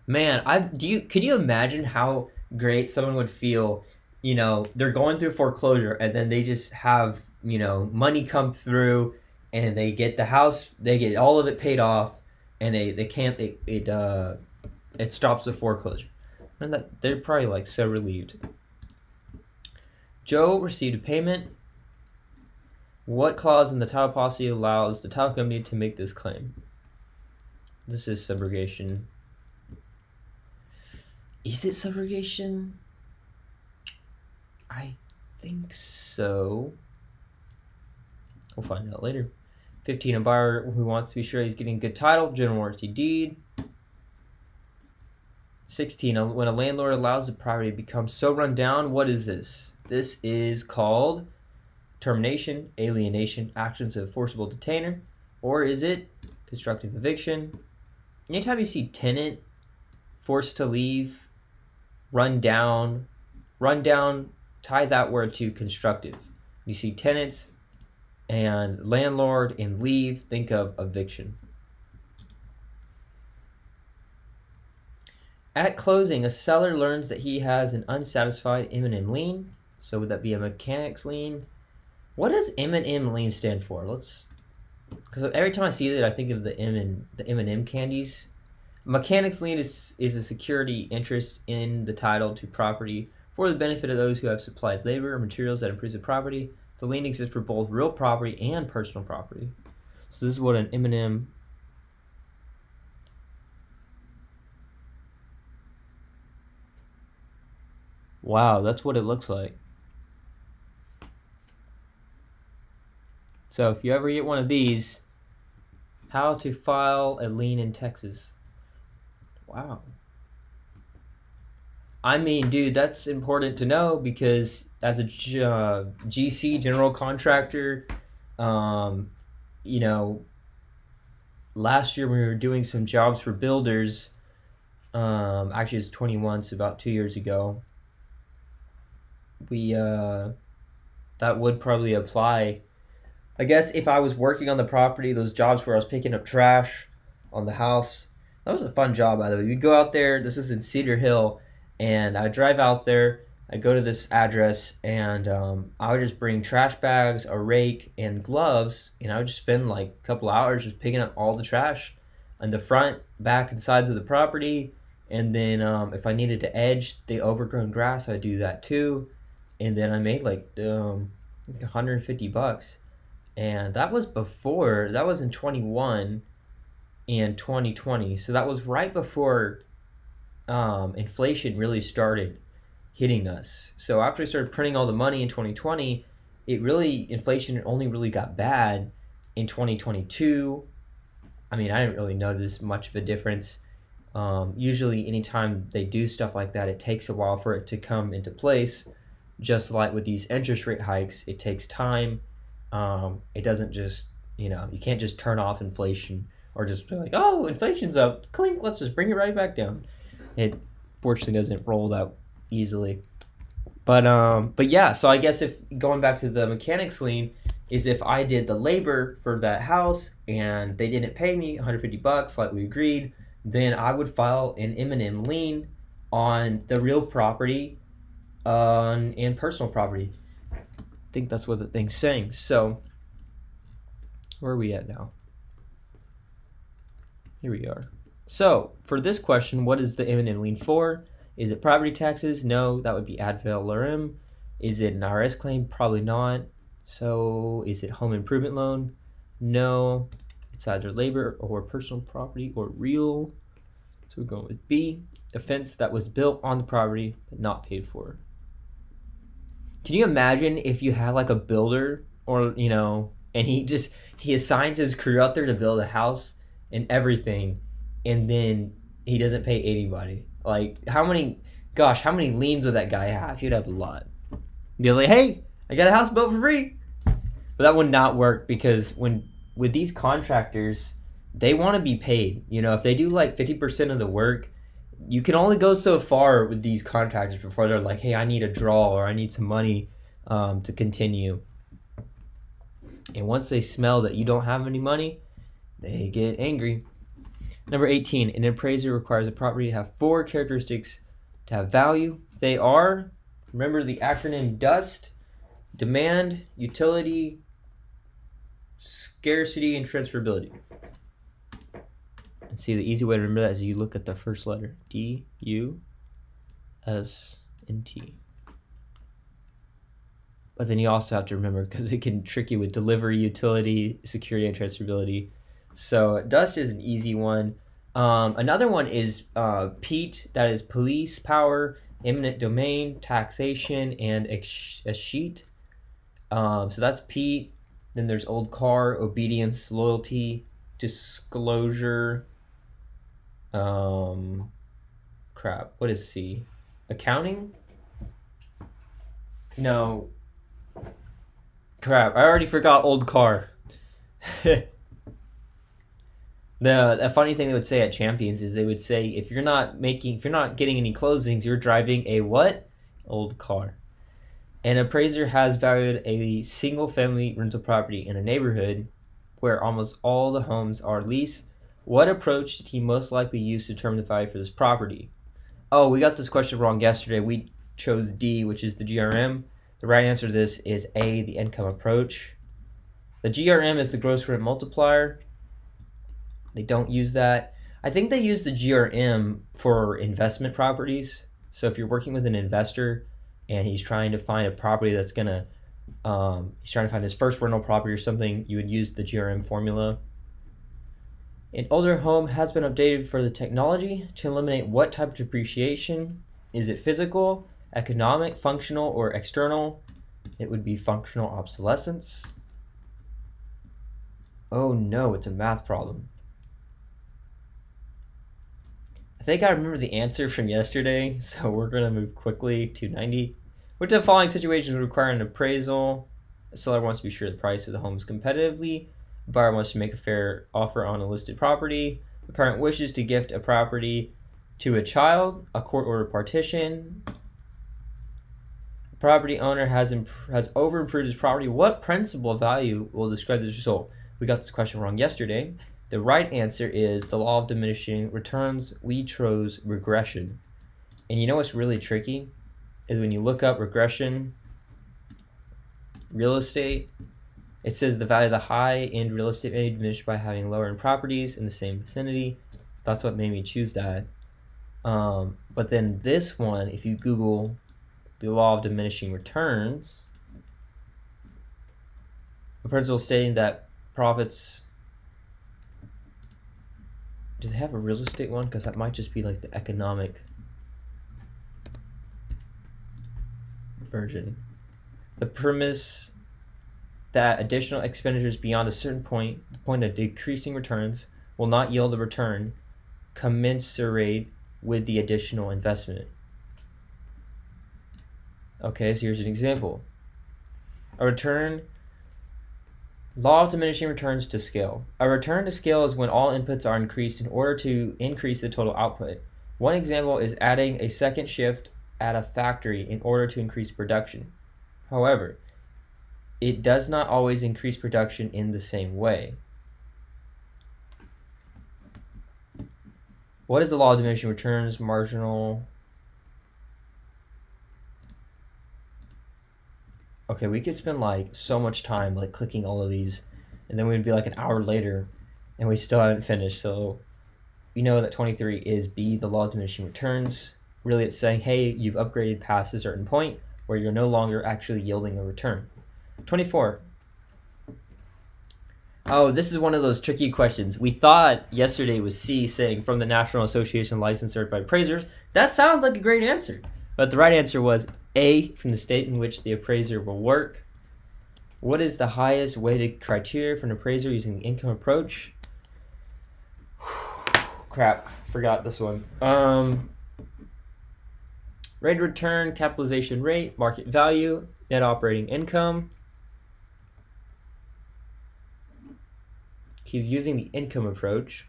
Man, could you imagine how great someone would feel, they're going through foreclosure and then they just have, money come through and they get the house, they get all of it paid off and they can't it stops the foreclosure. And that they're probably like so relieved. Joe received a payment. What clause in the title policy allows the title company to make this claim? This is subrogation. Is it subrogation? I think so. We'll find out later. 15, a buyer who wants to be sure he's getting good title, general warranty deed. 16, when a landlord allows the property to become so run down, what is this? This is called termination, alienation, actions of forcible detainer, or is it constructive eviction? Anytime you see tenant, forced to leave, run down, tie that word to constructive. You see tenants and landlord and leave, think of eviction. At closing, a seller learns that he has an unsatisfied M&M lien. So would that be a mechanics lien? What does M&M lien stand for? Because every time I see that, I think of the M&M candies. Mechanics lien is a security interest in the title to property for the benefit of those who have supplied labor or materials that improves the property. The lien exists for both real property and personal property. So this is what an M&M. Wow, that's what it looks like. So if you ever get one of these, how to file a lien in Texas. Wow. I mean, dude, that's important to know because as a GC, general contractor, last year when we were doing some jobs for builders, actually it's 21, so about 2 years ago, we that would probably apply. I guess if I was working on the property, those jobs where I was picking up trash on the house, that was a fun job, by the way. We'd go out there, this is in Cedar Hill, and I drive out there, I go to this address, and I would just bring trash bags, a rake, and gloves, and I would just spend like a couple hours just picking up all the trash on the front, back, and sides of the property. And then if I needed to edge the overgrown grass, I'd do that too. And then I made like $150. And that was in 21 and 2020. So that was right before inflation really started hitting us. So after I started printing all the money in 2020, inflation only really got bad in 2022. I mean, I didn't really notice much of a difference. Usually anytime they do stuff like that, it takes a while for it to come into place. Just like with these interest rate hikes, it takes time. It doesn't just, you can't just turn off inflation or just be like, oh, inflation's up, clink, let's just bring it right back down. It fortunately doesn't roll that easily. But yeah, so I guess if going back to the mechanics lien is if I did the labor for that house and they didn't pay me $150 like we agreed, then I would file an M&M lien on the real property and personal property. I think that's what the thing's saying. So where are we at now? Here we are. So for this question, what is the M&M lien for? Is it property taxes? No, that would be ad valorem. Is it an IRS claim? Probably not. So is it home improvement loan? No. It's either labor or personal property or real. So we're going with B. Offense that was built on the property but not paid for. Can you imagine if you had like a builder or, and he assigns his crew out there to build a house and everything, and then he doesn't pay anybody? Like, how many liens would that guy have? He'd have a lot. He'd be like, hey, I got a house built for free. But that would not work because with these contractors, they want to be paid. If they do like 50% of the work, you can only go so far with these contractors before they're like, hey, I need a draw or I need some money to continue. And once they smell that you don't have any money, they get angry. Number 18, an appraiser requires a property to have 4 characteristics to have value. They are, remember the acronym DUST: demand, utility, scarcity, and transferability. And see, the easy way to remember that is you look at the first letter, D, U, S, and T. But then you also have to remember, because it can trick you with delivery, utility, security, and transferability. So DUST is an easy one. Another one is PEAT, that is police power, eminent domain, taxation, and escheat. So that's PEAT. Then there's old car, obedience, loyalty, disclosure. Crap. What is C? Accounting? No. Crap. I already forgot old car. The funny thing they would say at Champions is they would say if you're not getting any closings, you're driving a what? Old car. An appraiser has valued a single-family rental property in a neighborhood where almost all the homes are leased. What approach did he most likely use to determine the value for this property? Oh, we got this question wrong yesterday. We chose D, which is the GRM. The right answer to this is A, the income approach. The GRM is the gross rent multiplier. They don't use that. I think they use the GRM for investment properties. So if you're working with an investor and he's trying to find a property that's gonna, he's trying to find his first rental property or something, you would use the GRM formula. An older home has been updated for the technology to eliminate what type of depreciation? Is it physical, economic, functional, or external? It would be functional obsolescence. Oh no, it's a math problem. I think I remember the answer from yesterday, so we're going to move quickly to 90. Which of the following situations would require an appraisal? The seller wants to be sure the price of the home is competitively. The buyer wants to make a fair offer on a listed property. The parent wishes to gift a property to a child. A court-ordered partition. The property owner has over-improved his property. What principal value will describe this result? We got this question wrong yesterday. The right answer is the law of diminishing returns. We chose regression. And you know what's really tricky? Is when you look up regression, real estate, it says the value of the high-end real estate may be diminished by having lower-end properties in the same vicinity. That's what made me choose that. But then this one, if you Google the law of diminishing returns, the principle stating that profits... Do they have a real estate one? Because that might just be like the economic version. The premise that additional expenditures beyond a certain point, the point of decreasing returns, will not yield a return commensurate with the additional investment. Okay, so here's an example. A return... Law of diminishing returns to scale. A return to scale is when all inputs are increased in order to increase the total output. One example is adding a second shift at a factory in order to increase production. However, it does not always increase production in the same way. What is the law of diminishing returns? Marginal... Okay, we could spend like so much time like clicking all of these, and then we'd be like an hour later and we still haven't finished. So you know that 23 is B, the law of diminishing returns. Really it's saying, hey, you've upgraded past a certain point where you're no longer actually yielding a return. 24. Oh, this is one of those tricky questions. We thought yesterday was C, saying from the National Association of Licensed Certified Appraisers. That sounds like a great answer. But the right answer was A, from the state in which the appraiser will work. What is the highest weighted criteria for an appraiser using the income approach? Crap, forgot this one. Rate of return, capitalization rate, market value, net operating income. He's using the income approach.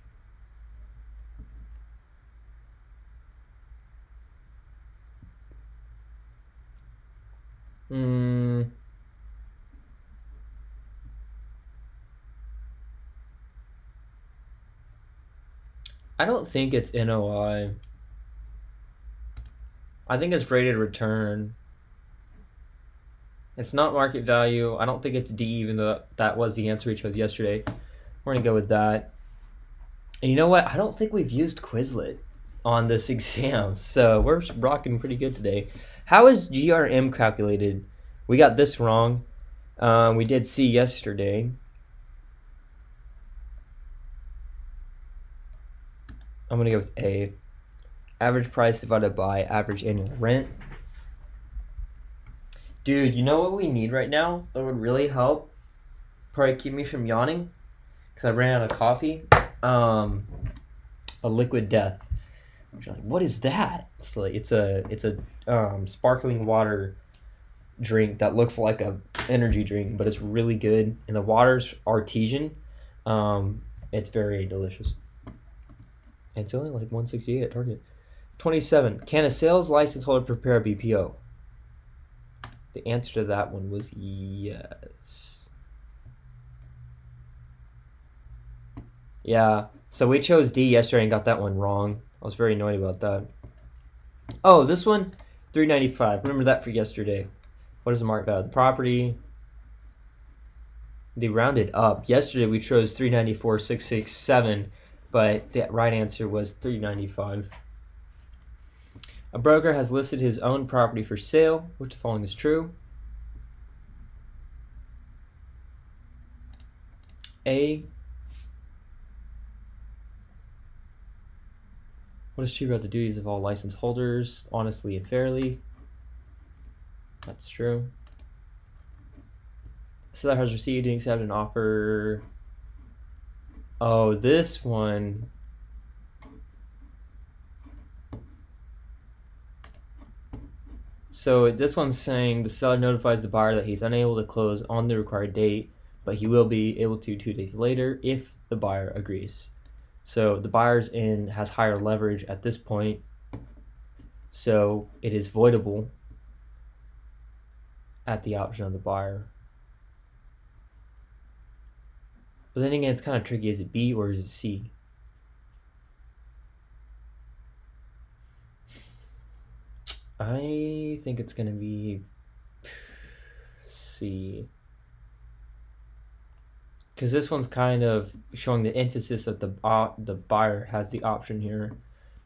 I don't think it's NOI. I think it's rated return. It's not market value. I don't think it's D, even though that was the answer we chose yesterday. We're going to go with that. And you know what? I don't think we've used Quizlet on this exam, so we're rocking pretty good today. How is GRM calculated? We got this wrong. We did C yesterday. I'm going to go with A. Average price divided by average annual rent. Dude, you know what we need right now that would really help? Probably keep me from yawning, because I ran out of coffee. A liquid death. You're like, what is that? It's a sparkling water drink that looks like a energy drink, but it's really good, and the water's artesian. It's very delicious. And it's only like $168 at Target. 27. Can a sales license holder prepare a BPO? The answer to that one was yes. Yeah, so we chose D yesterday and got that one wrong. I was very annoyed about that. Oh, this one, $395. Remember that for yesterday. What is the market value of the property? They rounded up. Yesterday we chose $394,667, but the right answer was $395. A broker has listed his own property for sale. Which of the following is true? A. What is true about the duties of all license holders? Honestly and fairly. That's true. Seller has received and accepted an offer. Oh, this one. So this one's saying the seller notifies the buyer that he's unable to close on the required date, but he will be able to 2 days later if the buyer agrees. So the buyer's has higher leverage at this point, so it is voidable at the option of the buyer. But then again, it's kind of tricky. Is it B or is it C? I think it's going to be C. Because this one's kind of showing the emphasis that the buyer has the option here.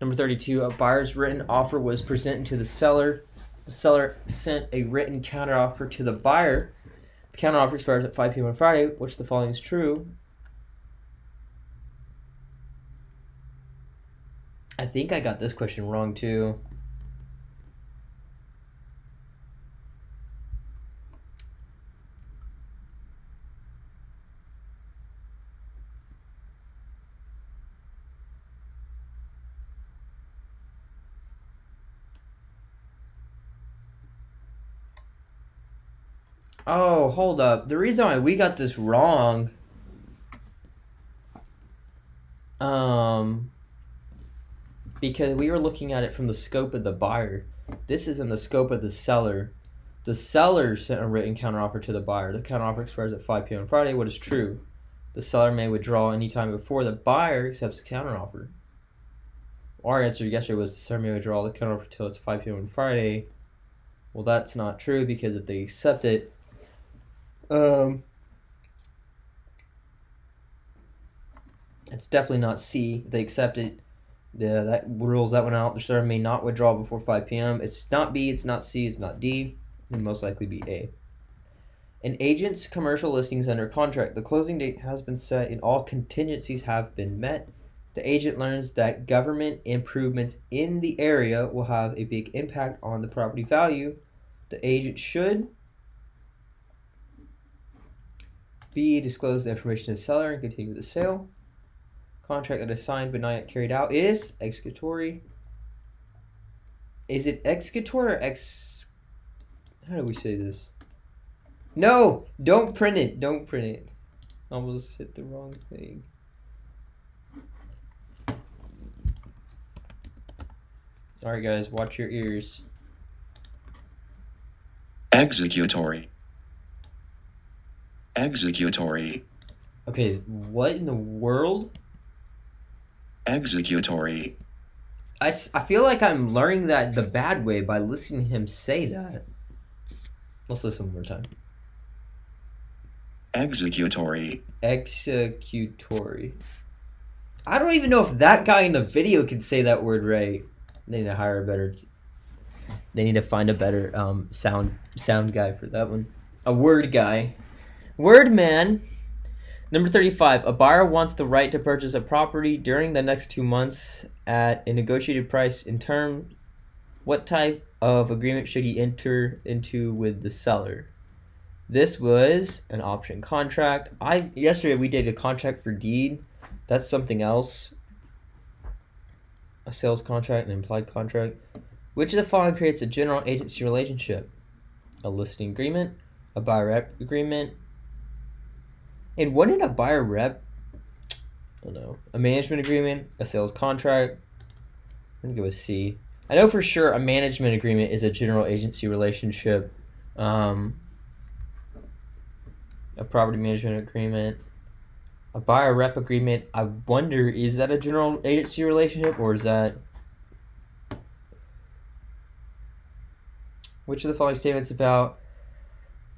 Number 32, a buyer's written offer was presented to the seller. The seller sent a written counteroffer to the buyer. The counteroffer expires at 5 p.m. on Friday. Which of the following is true? I think I got this question wrong too. Oh, hold up. The reason why we got this wrong, because we were looking at it from the scope of the buyer. This is in the scope of the seller. The seller sent a written counteroffer to the buyer. The counteroffer expires at 5 p.m. on Friday. What is true? The seller may withdraw anytime before the buyer accepts the counteroffer. Our answer yesterday was the seller may withdraw the counteroffer until it's 5 p.m. on Friday. Well, that's not true, because if they accept it, it's definitely not C. If they accept it, that rules that one out. The seller may not withdraw before 5 p.m. It's not B, it's not C, it's not D. It'll most likely be A. An agent's commercial listing is under contract. The closing date has been set and all contingencies have been met. The agent learns that government improvements in the area will have a big impact on the property value. The agent should B. Disclose the information to the seller and continue the sale. Contract that is signed but not yet carried out is executory. Is it executory or how do we say this? No! Don't print it! Don't print it. Almost hit the wrong thing. Alright guys, watch your ears. Executory. Executory. Okay, what in the world? Executory. I feel like I'm learning that the bad way by listening to him say that. Let's listen one more time. Executory. Executory. I don't even know if that guy in the video can say that word right. They need to hire a better. They need to find a better sound guy for that one. A word guy. Word man. Number 35. A buyer wants the right to purchase a property during the next 2 months at a negotiated price in terms. What type of agreement should he enter into with the seller? This was an option contract. Yesterday we did a contract for deed. That's something else. A sales contract, an implied contract. Which of the following creates a general agency relationship? A listing agreement, a buyer rep agreement. And what did a buyer rep? I don't know. A management agreement, a sales contract. I'm gonna go with C. I know for sure a management agreement is a general agency relationship. A property management agreement. A buyer rep agreement. I wonder, is that a general agency relationship or is that... Which of the following statements about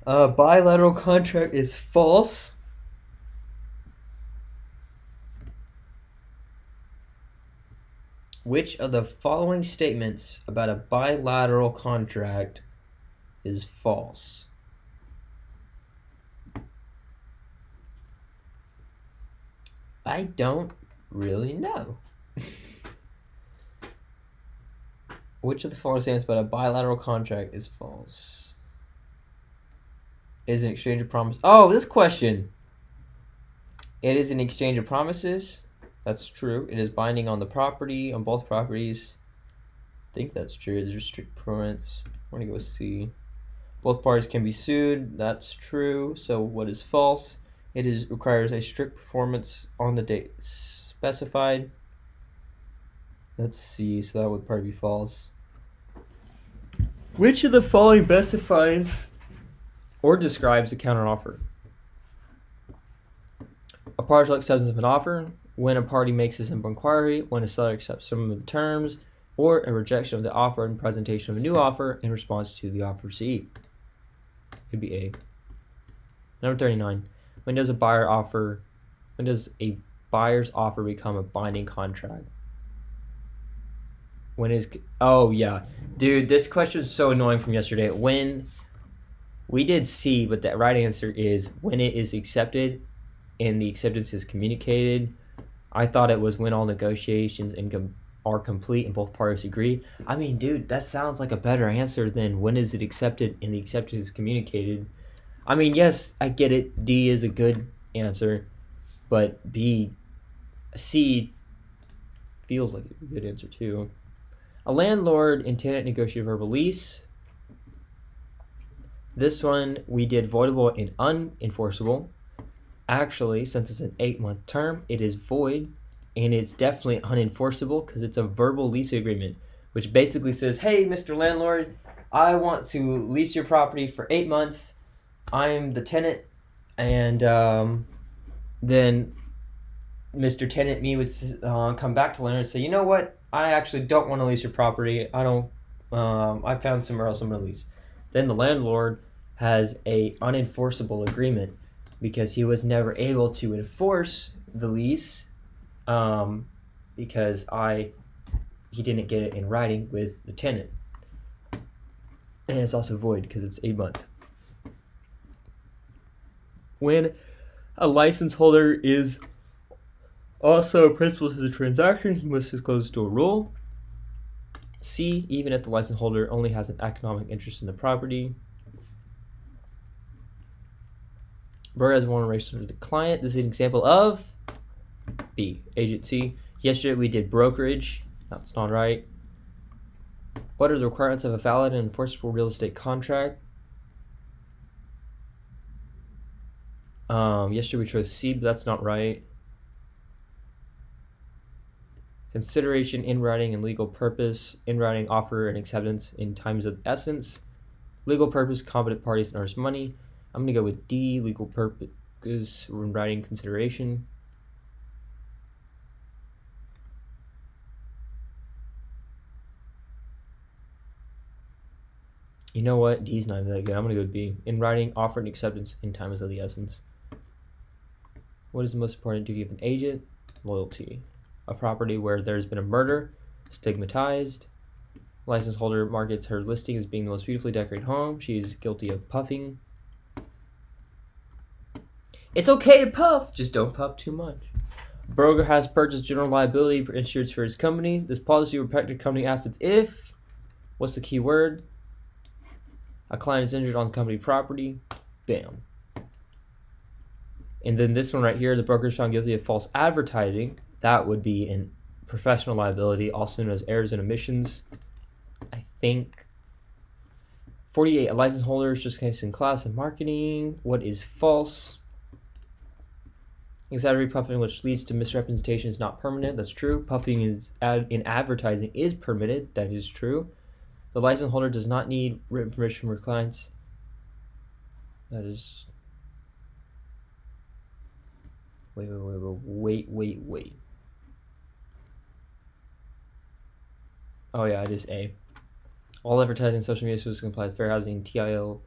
a bilateral contract is false? Which of the following statements about a bilateral contract is false? I don't really know. Which of the following statements about a bilateral contract is false? Is an exchange of promises. Oh, this question. It is an exchange of promises. That's true. It is binding on the property, on both properties. I think that's true. There's strict performance. I'm going to go with C. Both parties can be sued. That's true. So what is false? It requires a strict performance on the date specified. That's C, so that would probably be false. Which of the following best defines or describes a counteroffer? A partial acceptance of an offer, when a party makes a simple inquiry, when a seller accepts some of the terms, or a rejection of the offer and presentation of a new offer in response to the offer received. Could be A. Number 39. When does a buyer's offer become a binding contract? Oh yeah, dude, this question is so annoying from yesterday. When we did C, but the right answer is when it is accepted and the acceptance is communicated. I thought it was when all negotiations are complete and both parties agree. I mean, dude, that sounds like a better answer than when is it accepted and the acceptance is communicated. I mean, yes, I get it. D is a good answer, but C feels like a good answer too. A landlord and tenant negotiate a verbal lease. This one we did voidable and unenforceable. Actually, since it's an 8-month term, it is void, and it's definitely unenforceable because it's a verbal lease agreement, which basically says, hey, Mr. Landlord, I want to lease your property for 8 months. I'm the tenant, and then Mr. Tenant me would come back to landlord and say, you know what? I actually don't want to lease your property. I found somewhere else I'm going to lease. Then the landlord has a unenforceable agreement because he was never able to enforce the lease because he didn't get it in writing with the tenant. And it's also void because it's 8 months. When a license holder is also a principal to the transaction, he must disclose to a rule. C, even if the license holder only has an economic interest in the property. Broker has one relation to the client. This is an example of B, agency. Yesterday we did brokerage. That's not right. What are the requirements of a valid and enforceable real estate contract? Yesterday we chose C, but that's not right. Consideration in writing and legal purpose. In writing offer and acceptance in times of essence. Legal purpose, competent parties and earnest money. I'm going to go with D, legal purpose in writing consideration. You know what? D's not even that good. I'm going to go with B. In writing, offer and acceptance in time is of the essence. What is the most important duty of an agent? Loyalty. A property where there's been a murder, stigmatized. License holder markets her listing as being the most beautifully decorated home. She's guilty of puffing. It's okay to puff, just don't puff too much. Broker has purchased general liability insurance for his company. This policy will protect the company assets if, what's the key word? A client is injured on company property. Bam. And then this one right here, the broker is found guilty of false advertising. That would be in professional liability, also known as errors and omissions. I think 48, a license holder is just case in class in marketing. What is false? Exaggerate puffing, which leads to misrepresentation, is not permanent. That's true. Puffing is in advertising is permitted. That is true. The license holder does not need written permission from her clients. That is. Wait. Oh yeah, it is A. All advertising on social media services comply with fair housing TIL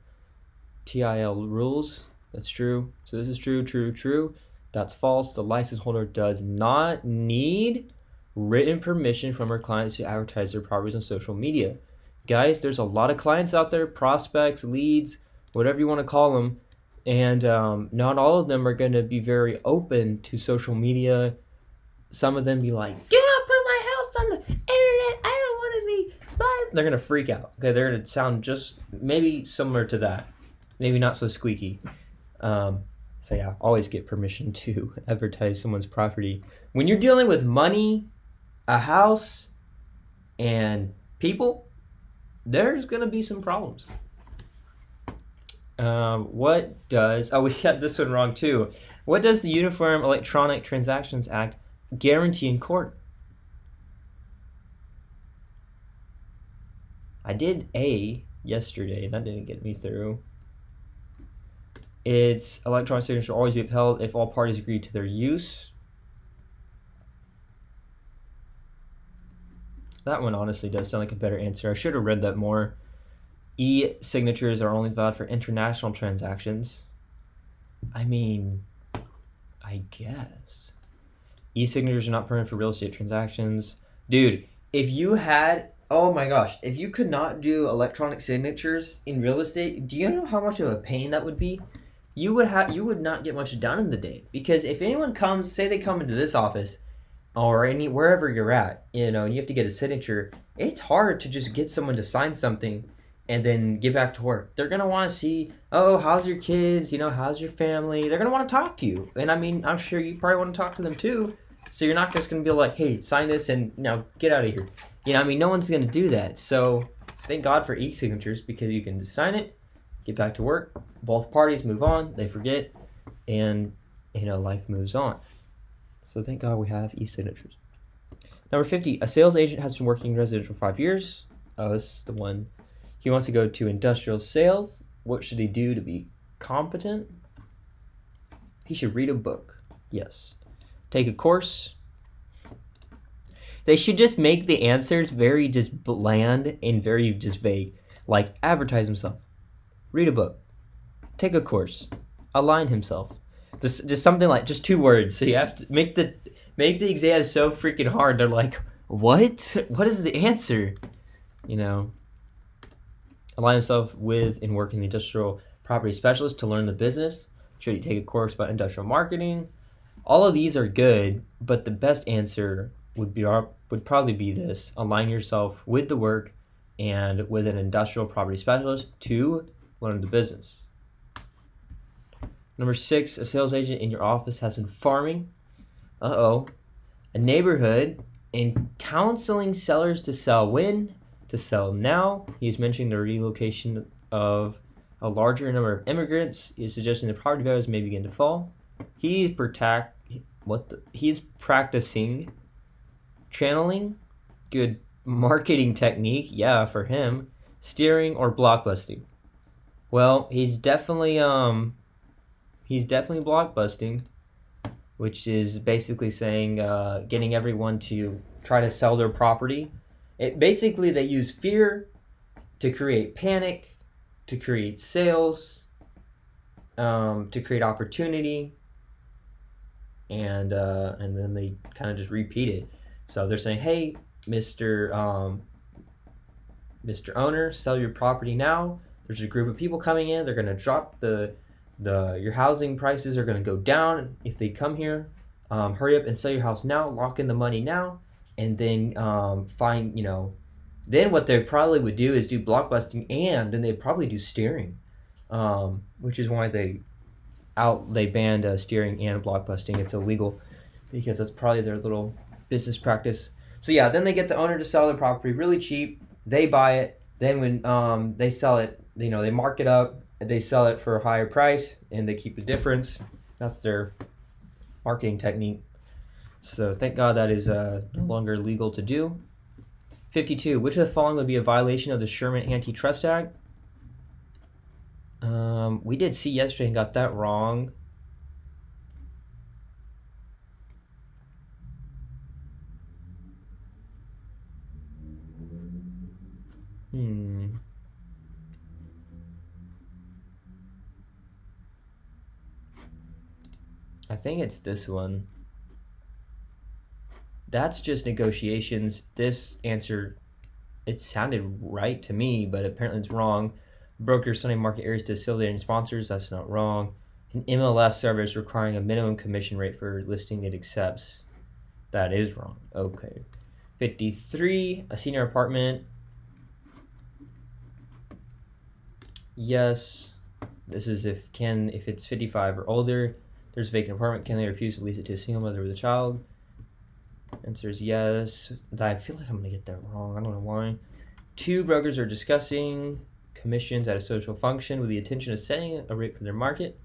rules. That's true. So this is true. That's false. The license holder does not need written permission from her clients to advertise their properties on social media. Guys, there's a lot of clients out there, prospects, leads, whatever you want to call them, and not all of them are going to be very open to social media. Some of them be like, do not put my house on the internet. I don't want to be. But they're going to freak out. Okay, they're going to sound just maybe similar to that. Maybe not so squeaky. So yeah, always get permission to advertise someone's property. When you're dealing with money, a house, and people, there's going to be some problems. What does... Oh, we got this one wrong too. What does the Uniform Electronic Transactions Act guarantee in court? I did A yesterday. That didn't get me through. It's electronic signature will always be upheld if all parties agree to their use. That one honestly does sound like a better answer. I should have read that more. E-signatures are only valid for international transactions. I mean, I guess. E-signatures are not permanent for real estate transactions. Dude, if you had... Oh my gosh, if you could not do electronic signatures in real estate, do you know how much of a pain that would be? You would not get much done in the day, because if anyone comes, say they come into this office or wherever you're at, and you have to get a signature, it's hard to just get someone to sign something and then get back to work. They're gonna want to see, oh, how's your kids? How's your family? They're gonna want to talk to you, and I mean, I'm sure you probably want to talk to them too. So you're not just gonna be like, hey, sign this and now get out of here. No one's gonna do that. So thank God for e-signatures, because you can just sign it, get back to work. Both parties move on, they forget, and life moves on. So thank God we have e-signatures. Number 50, a sales agent has been working in residential 5 years. Oh, this is the one. He wants to go to industrial sales. What should he do to be competent? He should read a book. Yes. Take a course. They should just make the answers very just bland and very just vague. Like, advertise himself. Read a book. Take a course. Align himself. Just something like, just 2 words. So you have to make the exam so freaking hard. They're like, what? What is the answer? Align himself with and work in the industrial property specialist to learn the business. Should he take a course about industrial marketing? All of these are good, but the best answer would probably be this: align yourself with the work and with an industrial property specialist to learn the business. Number 6, a sales agent in your office has been farming a neighborhood and counseling sellers to sell when, to sell now. He's mentioning the relocation of a larger number of immigrants. He's suggesting the property values may begin to fall. He's practicing channeling, good marketing technique, yeah, for him, steering or blockbusting. Well, he's definitely blockbusting, which is basically saying getting everyone to try to sell their property. They use fear to create panic to create sales, to create opportunity, and then they kind of just repeat it. So they're saying, hey, Mr. Owner, sell your property now. There's a group of people coming in. They're going to drop your housing prices are going to go down if they come here. Hurry up and sell your house now. Lock in the money now, and then then what they probably would do is do blockbusting, and then they'd probably do steering, which is why they banned steering and blockbusting. It's illegal because that's probably their little business practice. So yeah, then they get the owner to sell their property really cheap. They buy it. Then when they sell it, they mark it up. They sell it for a higher price, and they keep the difference. That's their marketing technique. So thank God that is no longer legal to do. 52. Which of the following would be a violation of the Sherman Antitrust Act? We did C yesterday and got that wrong. I think it's this one. That's just negotiations. This answer, it sounded right to me, but apparently it's wrong. Brokers selling market areas to affiliated sponsors, that's not wrong. An MLS service requiring a minimum commission rate for listing it accepts. That is wrong. Okay. 53, a senior apartment. Yes. This is if it's 55 or older, there's a vacant apartment, can they refuse to lease it to a single mother with a child? Answer is yes. I feel like I'm going to get that wrong. I don't know why. 2 brokers are discussing commissions at a social function with the intention of setting a rate for their market.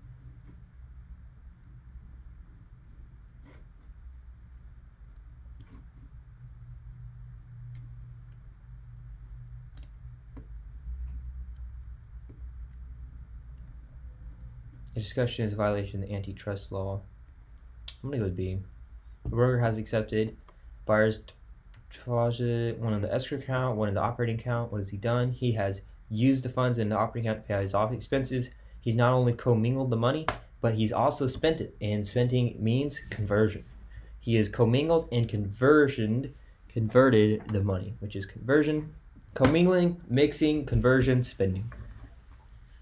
The discussion is a violation of the antitrust law. I'm going to go with B. The broker has accepted buyer's deposit, one in the escrow account, one in the operating account. What has he done? He has used the funds in the operating account to pay his office expenses. He's not only commingled the money, but he's also spent it. And spending means conversion. He has commingled and converted the money, which is conversion. Commingling, mixing, conversion, spending.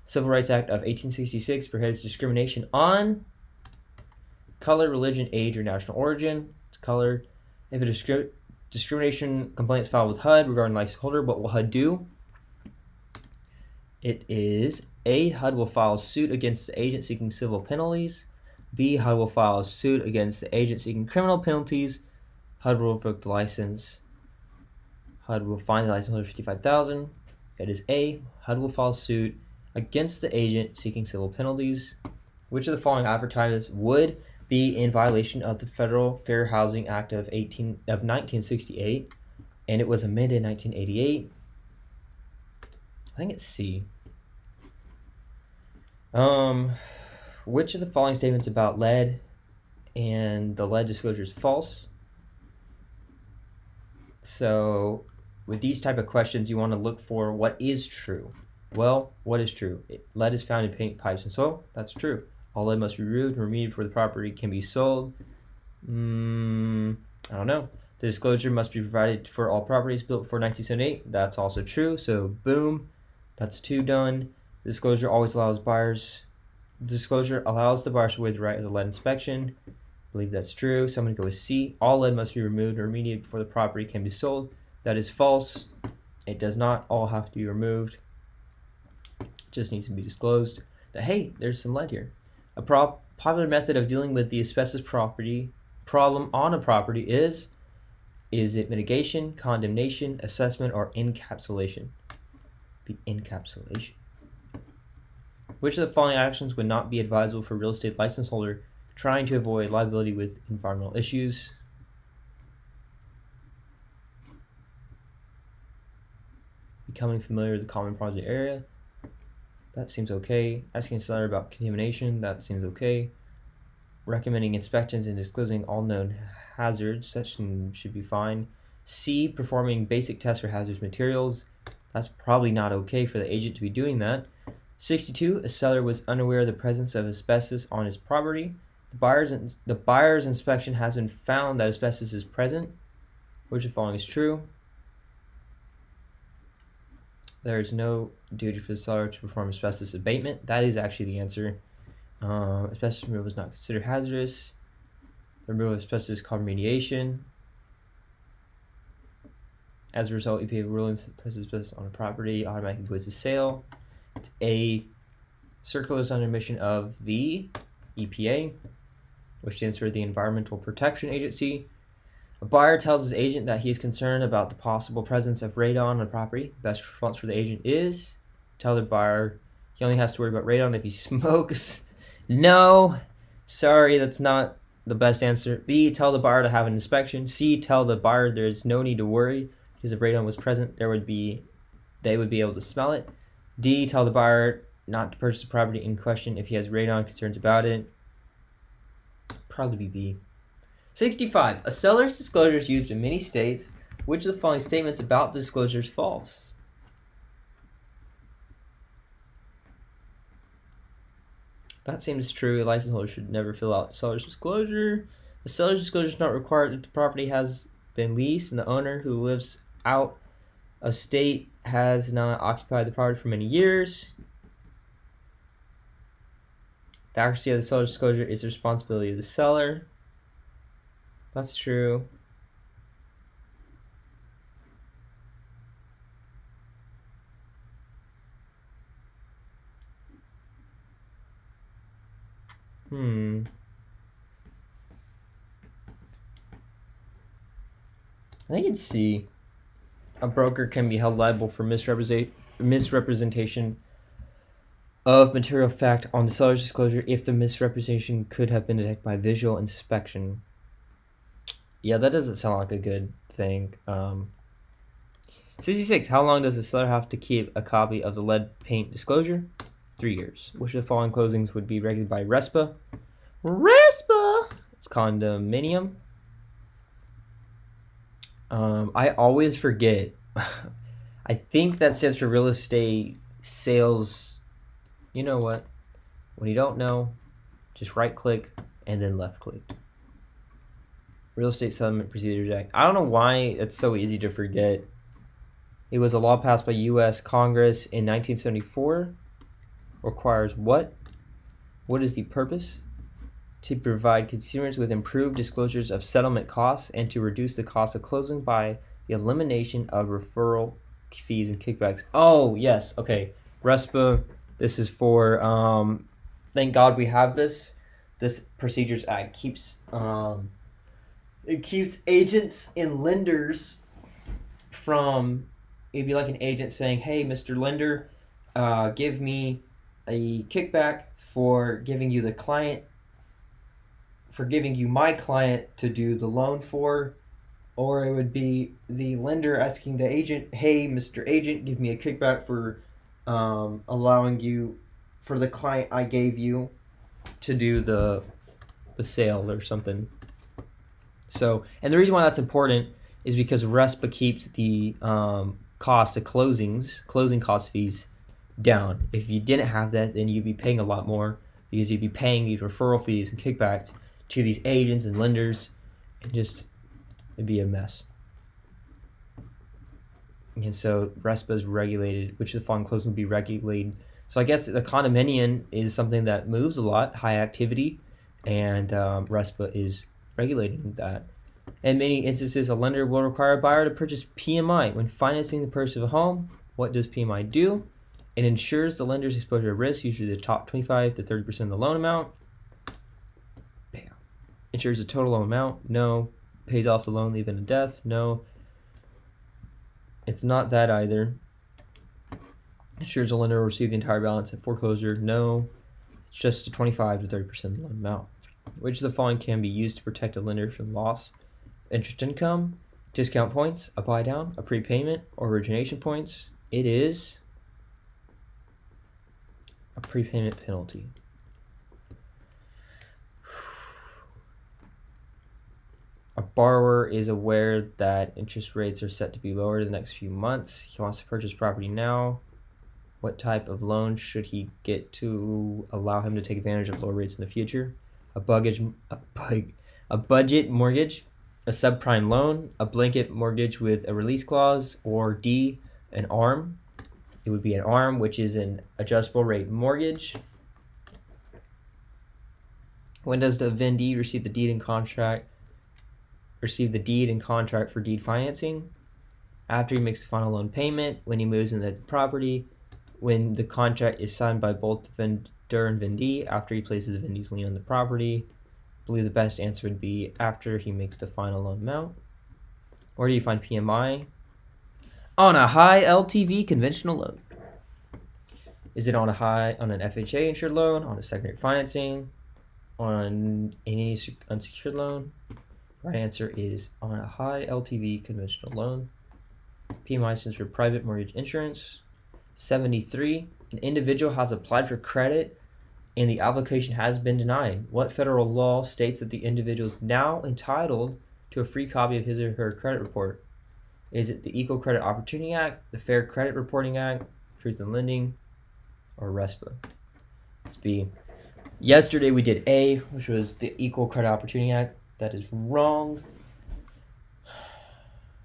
Civil Rights Act of 1866 prohibits discrimination on color, religion, age, or national origin. It's color. If a discrimination complaint is filed with HUD regarding license holder, what will HUD do? It is A, HUD will file suit against the agent seeking civil penalties. B, HUD will file suit against the agent seeking criminal penalties. HUD will revoke the license. HUD will fine the license holder $55,000. It is A, HUD will file suit against the agent seeking civil penalties. Which of the following advertisements would be in violation of the Federal Fair Housing Act of 1968, and it was amended in 1988? I think it's C. Which of the following statements about lead and the lead disclosure is false? So with these type of questions, you want to look for what is true. Well, what is true? Lead is found in paint, pipes, and soil. That's true. All lead must be removed and remediated before the property can be sold. I don't know. The disclosure must be provided for all properties built before 1978. That's also true. So boom, that's 2 done. Disclosure always allows buyers. Disclosure allows the buyers to waive the right of the lead inspection. I believe that's true. So I'm going to go with C. All lead must be removed or remediated before the property can be sold. That is false. It does not all have to be removed. It just needs to be disclosed that, hey, there's some lead here. A popular method of dealing with the asbestos problem on a property is it mitigation, condemnation, assessment, or encapsulation? Be encapsulation. Which of the following actions would not be advisable for a real estate license holder trying to avoid liability with environmental issues? Becoming familiar with the common project area. That seems okay. Asking a seller about contamination. That seems okay. Recommending inspections and disclosing all known hazards. That should be fine. C, performing basic tests for hazardous materials. That's probably not okay for the agent to be doing that. 62. A seller was unaware of the presence of asbestos on his property. The buyer's inspection has been found that asbestos is present. Which of the following is true? There is no duty for the seller to perform asbestos abatement. That is actually the answer. Asbestos removal is not considered hazardous. The removal of asbestos is called remediation. As a result, EPA rulings that presses asbestos on a property automatically avoids a sale. It's A. Circulars under mission of the EPA, which stands for the Environmental Protection Agency. A buyer tells his agent that he is concerned about the possible presence of radon on the property. The best response for the agent is tell the buyer he only has to worry about radon if he smokes. No, sorry, that's not the best answer. B, tell the buyer to have an inspection. C, tell the buyer there's no need to worry because if radon was present, they would be able to smell it. D, tell the buyer not to purchase the property in question if he has radon concerns about it. Probably be B. 65. A seller's disclosure is used in many states. Which of the following statements about disclosure is false? That seems true. A license holder should never fill out seller's disclosure. The seller's disclosure is not required if the property has been leased and the owner who lives out of state has not occupied the property for many years. The accuracy of the seller's disclosure is the responsibility of the seller. That's true. I think it's C. A broker can be held liable for misrepresentation of material fact on the seller's disclosure if the misrepresentation could have been detected by visual inspection. Yeah, that doesn't sound like a good thing. 66. How long does the seller have to keep a copy of the lead paint disclosure? 3 years. Which of the following closings would be regulated by RESPA? RESPA! It's condominium. I always forget. I think that stands for real estate sales. You know what? When you don't know, just right click and then left click. Real Estate Settlement Procedures Act. I don't know why it's so easy to forget. It was a law passed by U.S. Congress in 1974. Requires what? What is the purpose? To provide consumers with improved disclosures of settlement costs and to reduce the cost of closing by the elimination of referral fees and kickbacks. Oh, yes. Okay. RESPA. This is for, thank God we have this. This Procedures Act keeps, it keeps agents and lenders from, it'd be like an agent saying, hey, Mr. Lender, give me a kickback for giving you my client to do the loan for, or it would be the lender asking the agent, hey, Mr. Agent, give me a kickback for allowing you, for the client I gave you to do the sale or something. So, and the reason why that's important is because RESPA keeps the cost of closing cost fees down. If you didn't have that, then you'd be paying a lot more because you'd be paying these referral fees and kickbacks to these agents and lenders, and just it'd be a mess. And so RESPA is regulated. Which of the following closing would be regulated? So I guess the condominium is something that moves a lot, high activity, and RESPA is regulating that. In many instances, a lender will require a buyer to purchase PMI when financing the purchase of a home. What does PMI do? It ensures the lender's exposure to risk, usually the top 25 to 30% of the loan amount. Bam. Ensures the total loan amount. No. Pays off the loan, leaving a death. No. It's not that either. Ensures the lender will receive the entire balance at foreclosure. No. It's just a 25 to 30% of the loan amount. Which of the following can be used to protect a lender from loss? Interest income, discount points, a buy down, a prepayment, or origination points. It is a prepayment penalty. A borrower is aware that interest rates are set to be lower in the next few months. He wants to purchase property now. What type of loan should he get to allow him to take advantage of lower rates in the future? A budget mortgage, a subprime loan, a blanket mortgage with a release clause, or D, an ARM. It would be an ARM, which is an adjustable rate mortgage. When does the vendee receive the deed and contract for deed financing? After he makes the final loan payment, when he moves into the property, when the contract is signed by both the vendor and vendee, after he places the vendee's lien on the property. I believe the best answer would be after he makes the final loan amount. Where do you find PMI? On a high LTV conventional loan. Is it on an FHA insured loan, on a secondary financing, on any unsecured loan? Right answer is on a high LTV conventional loan. PMI stands for private mortgage insurance. 73. An individual has applied for credit and the application has been denied. What federal law states that the individual is now entitled to a free copy of his or her credit report? Is it the Equal Credit Opportunity Act, the Fair Credit Reporting Act, Truth in Lending, or RESPA? Let's B. Yesterday we did A, which was the Equal Credit Opportunity Act. That is wrong.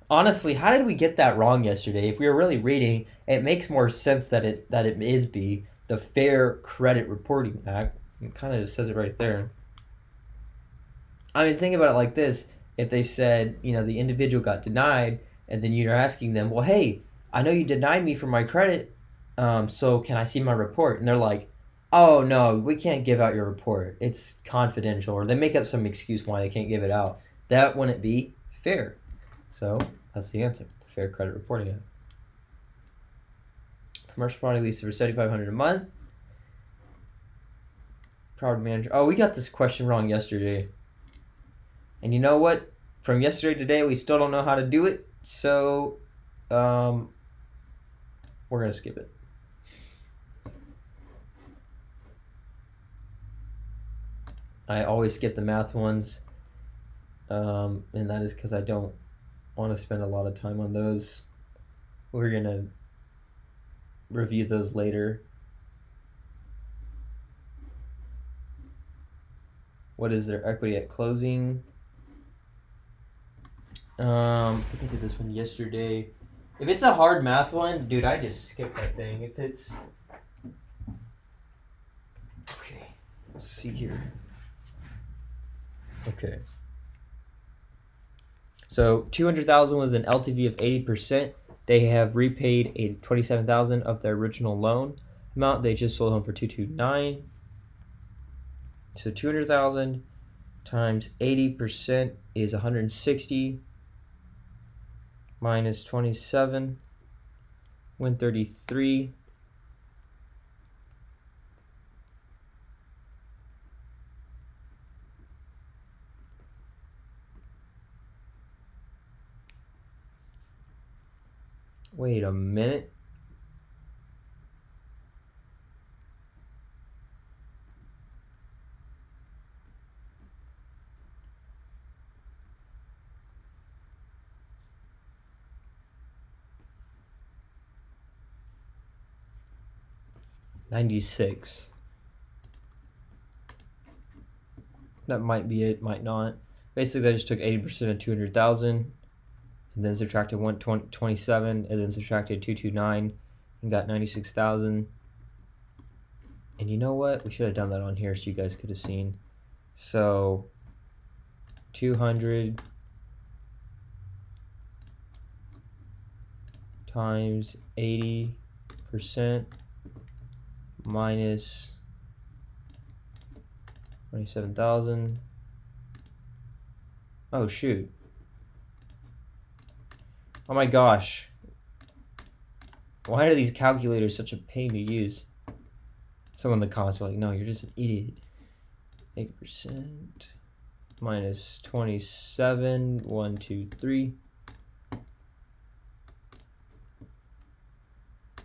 Honestly, how did we get that wrong yesterday? If we were really reading, it makes more sense that it is B, the Fair Credit Reporting Act. It kind of just says it right there. I mean, think about it like this. If they said, the individual got denied, and then you're asking them, well, hey, I know you denied me for my credit, so can I see my report? And they're like, oh, no, we can't give out your report. It's confidential. Or they make up some excuse why they can't give it out. That wouldn't be fair. So that's the answer. Fair Credit Reporting Act. Commercial property lease for $7,500 a month. Property manager. Oh, we got this question wrong yesterday. And you know what? From yesterday to today, we still don't know how to do it. So we're going to skip it. I always skip the math ones. And that is because I don't want to spend a lot of time on those. We're going to review those later. What is their equity at closing? I think I did this one yesterday. If it's a hard math one, dude, I just skip that thing. If it's... Okay, let's see here. Okay. So $200,000 with an LTV of 80%. They have repaid $27,000 of their original loan amount. They just sold home for $229,000. So $200,000 times 80% is $160,000 minus 27, $133,000. Wait a minute. $96,000. That might be it, might not. Basically, I just took 80% of $200,000 and then subtracted 127 and then subtracted 229 and got 96,000. And you know what? We should have done that on here so you guys could have seen. So 200 times 80% minus 27,000. Oh shoot. Oh my gosh. Why are these calculators such a pain to use? Someone in the comments were like, no, you're just an idiot. 8% minus 27, 1, 2, 3.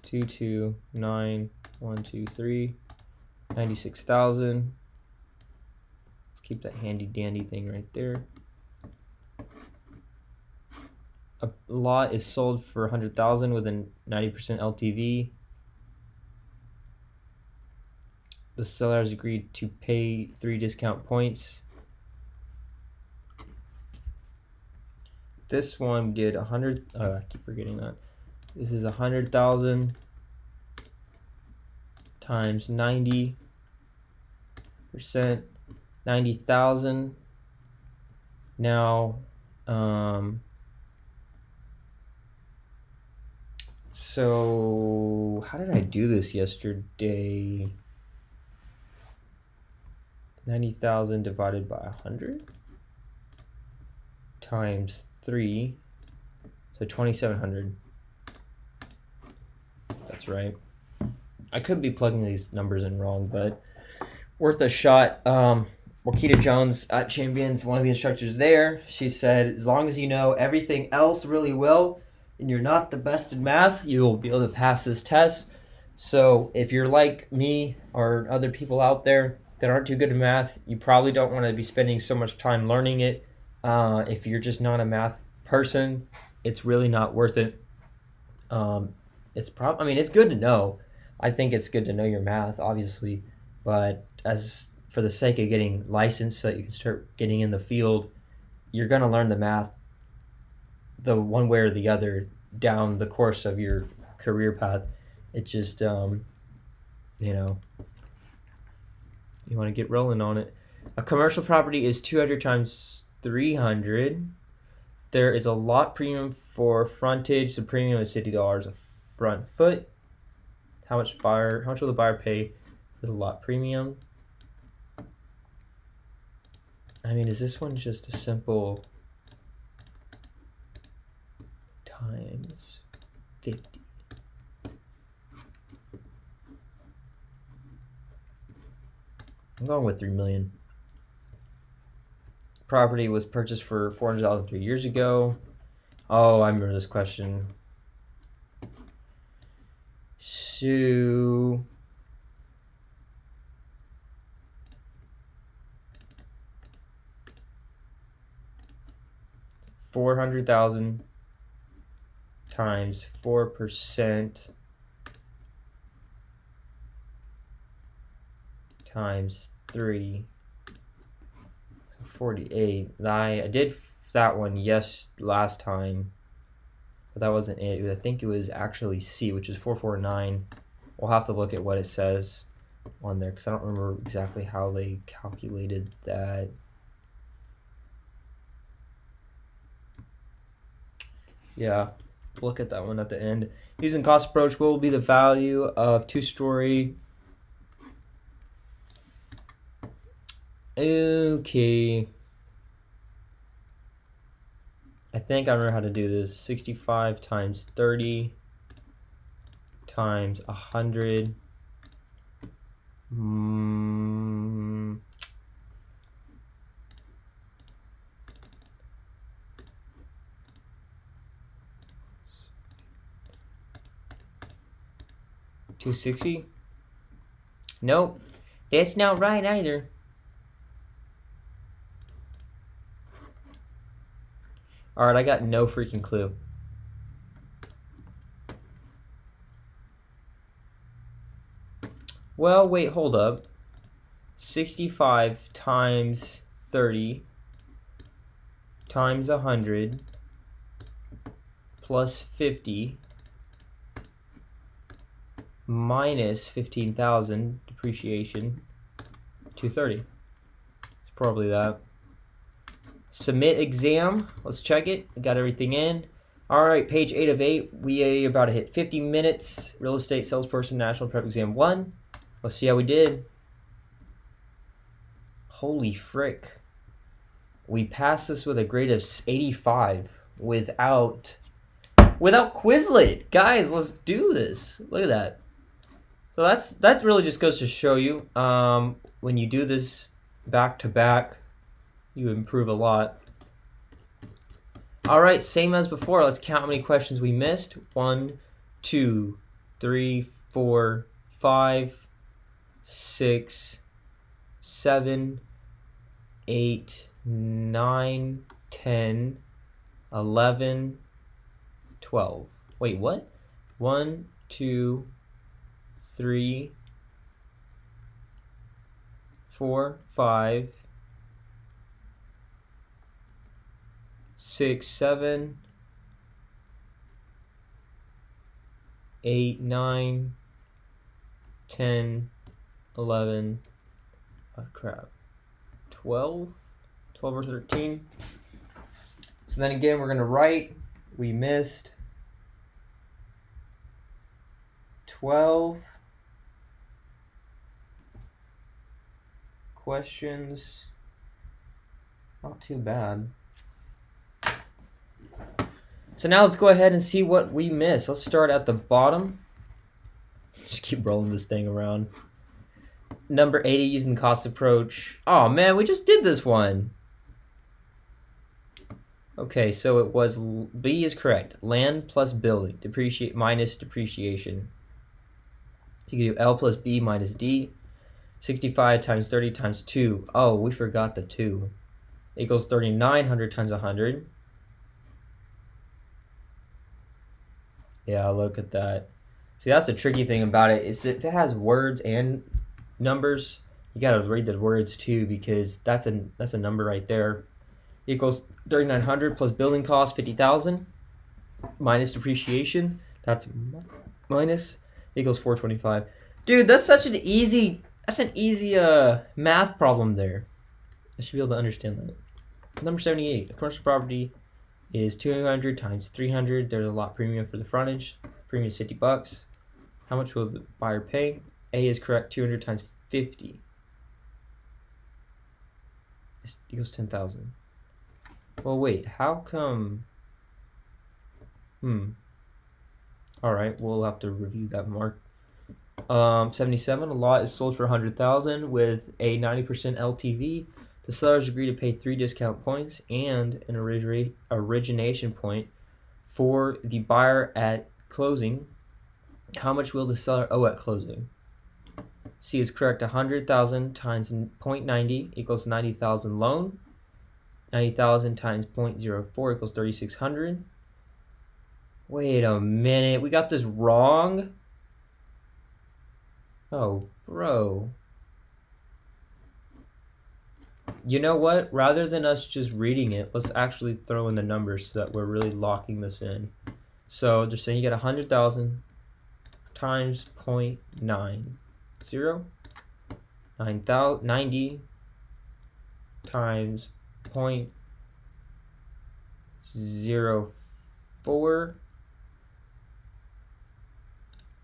2, 2, 9, 1, 2, 3. 96,000. Let's keep that handy dandy thing right there. A lot is sold for 100,000 with a 90% LTV. The seller has agreed to pay 3 discount points. This one did 100. Oh, I keep forgetting that. This is 100,000 times 90%, 90,000. Now, so how did I do this yesterday? 90,000 divided by 100 times 3, so 2,700. That's right. I could be plugging these numbers in wrong, but worth a shot. Wakita Jones at Champions, one of the instructors there, she said, as long as you know everything else really well and you're not the best in math, you'll be able to pass this test. So if you're like me or other people out there that aren't too good at math, you probably don't want to be spending so much time learning it. If you're just not a math person, it's really not worth it. It's good to know. I think it's good to know your math, obviously, but as for the sake of getting licensed so that you can start getting in the field, you're going to learn the math the one way or the other down the course of your career path. It just, you want to get rolling on it. A commercial property is 200 times 300. There is a lot premium for frontage. The premium is $50 a front foot. How much will the buyer pay for the lot premium? I mean, is this one just a simple times 50? I'm going with 3 million. Property was purchased for $400,000 3 years ago. Oh, I remember this question. So $400,000 times 4% times 3, so 48. I did that one last time, but that wasn't it. I think it was actually C, which is 449. We'll have to look at what it says on there because I don't remember exactly how they calculated that. Yeah, look at that one at the end. Using cost approach, what will be the value of two-story? Okay. I think I remember how to do this. 65 times 30 times 100. $260? Nope, that's not right either. Alright, I got no freaking clue. Well, wait, hold up. 65 times 30 times 100 plus 50 minus 15,000 depreciation, 230. It's probably that. Submit exam. Let's check it. Got everything in. All right, page 8 of 8. We are about to hit 50 minutes. Real estate salesperson, national prep exam 1. Let's see how we did. Holy frick. We passed this with a grade of 85 without Quizlet. Guys, let's do this. Look at that. So that really just goes to show you when you do this back to back, you improve a lot. All right, same as before. Let's count how many questions we missed. 1, 2, 3, 4, 5, 6, 7, 8, 9, 10, 11, 12. Wait, what? 1, 2, 3, 4, 5, 6, 7, 8, 9, 10, 11, oh crap, 12 or 13. So then again, we're going to write, we missed 12 questions. Not too bad. So now let's go ahead and see what we missed. Let's start at the bottom. Just keep rolling this thing around. Number 80, using the cost approach. Oh man, we just did this one. Okay, so it was B is correct. Land plus building, depreciate minus depreciation. So you can do L plus B minus D. 65 times 30 times 2. Oh, we forgot the 2. Equals 3,900 times 100. Yeah, look at that. See, that's the tricky thing about it, is if it has words and numbers, you gotta read the words too, because that's a number right there. Equals 3,900 plus building cost 50,000 minus depreciation. That's minus equals 425. Dude, that's an easy math problem there. I should be able to understand that. Number 78, a commercial property is 200 times 300. There's a lot premium for the frontage. Premium is $50. How much will the buyer pay? A is correct. 200 times 50 equals 10,000. Well, wait. How come? All right, we'll have to review that more. 77. A lot is sold for 100,000 with a 90% LTV. The sellers agree to pay 3 discount points and an origination point for the buyer at closing. How much will the seller owe at closing? C is correct. 100,000 times 0.90 equals 90,000 loan. 90,000 times 0.04 equals 3,600. Wait a minute. We got this wrong? Oh, bro. You know what? Rather than us just reading it, let's actually throw in the numbers so that we're really locking this in. So they're saying you get 100,000 times 0.90. 90 times 0.04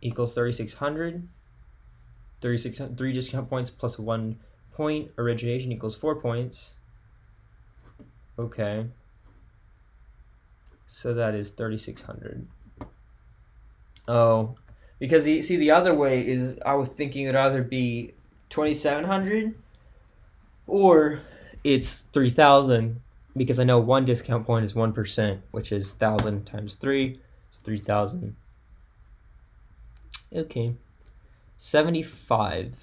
equals 3,600. 3 discount points plus 1 point. Origination equals 4 points. Okay. So that is 3,600. Oh, because the other way is I was thinking it'd either be 2,700 or it's 3,000, because I know 1 discount point is 1%, which is 1,000 times 3, so 3,000. Okay. 75.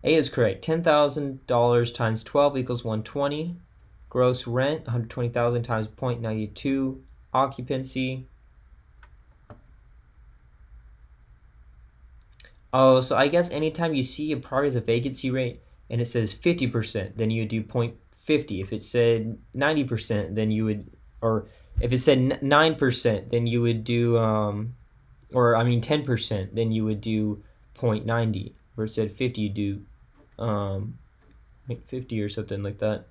A is correct. $10,000 times 12 equals 120. Gross rent 120,000 times 0.92. Occupancy. Oh, so I guess anytime you see a property has a vacancy rate and it says 50%, then you would do 0.50. If it said 90%, then you would, or if it said 9%, then you would do 10%, then you would do 0.90. Or it said 50, you do 50 or something like that.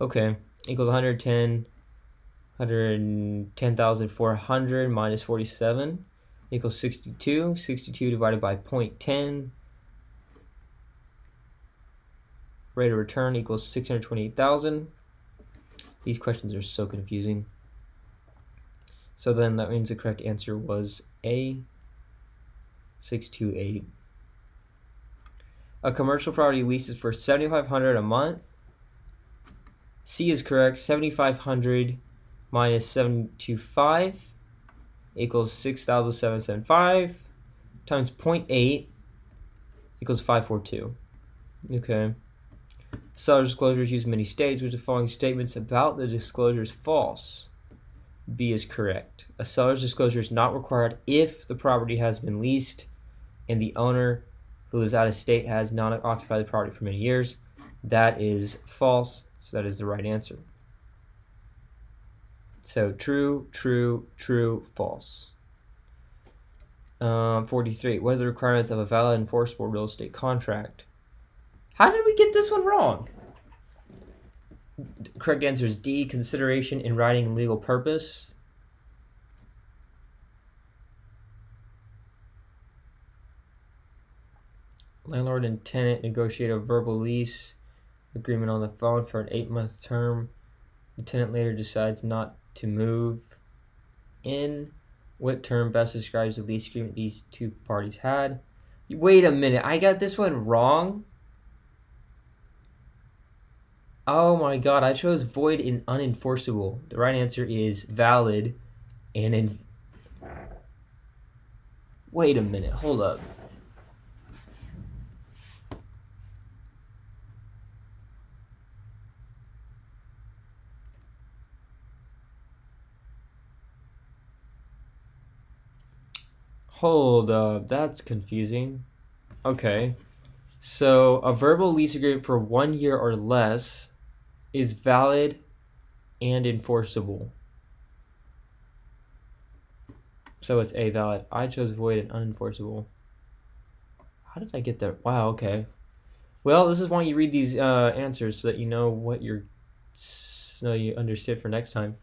Okay, equals 110,400 minus 47 equals 62. 62 divided by 0.10. Rate of return equals 628,000. These questions are so confusing. So then that means the correct answer was A, 628. A commercial property leases for $7,500 a month. C is correct. 7,500 minus 725 equals 6,775 times 0.8 equals 542. Okay. Seller disclosures use many states. Which of the following statements about the disclosure is false? B is correct. A seller's disclosure is not required if the property has been leased and the owner who lives out of state has not occupied the property for many years. That is false, so that is the right answer. So true, true, true, false. 43. What are the requirements of a valid enforceable real estate contract? How did we get this one wrong? Correct answer is D, consideration in writing and legal purpose. Landlord and tenant negotiate a verbal lease agreement on the phone for an 8-month term. The tenant later decides not to move in. What term best describes the lease agreement these two parties had? Wait a minute, I got this one wrong? Oh my god, I chose void and unenforceable. The right answer is valid and Wait a minute, hold up. Hold up, that's confusing. Okay, so a verbal lease agreement for 1 year or less is valid and enforceable. So it's A, valid. I chose void and unenforceable. How did I get there? Wow, okay. Well, this is why you read these answers so that you know what so you understand for next time.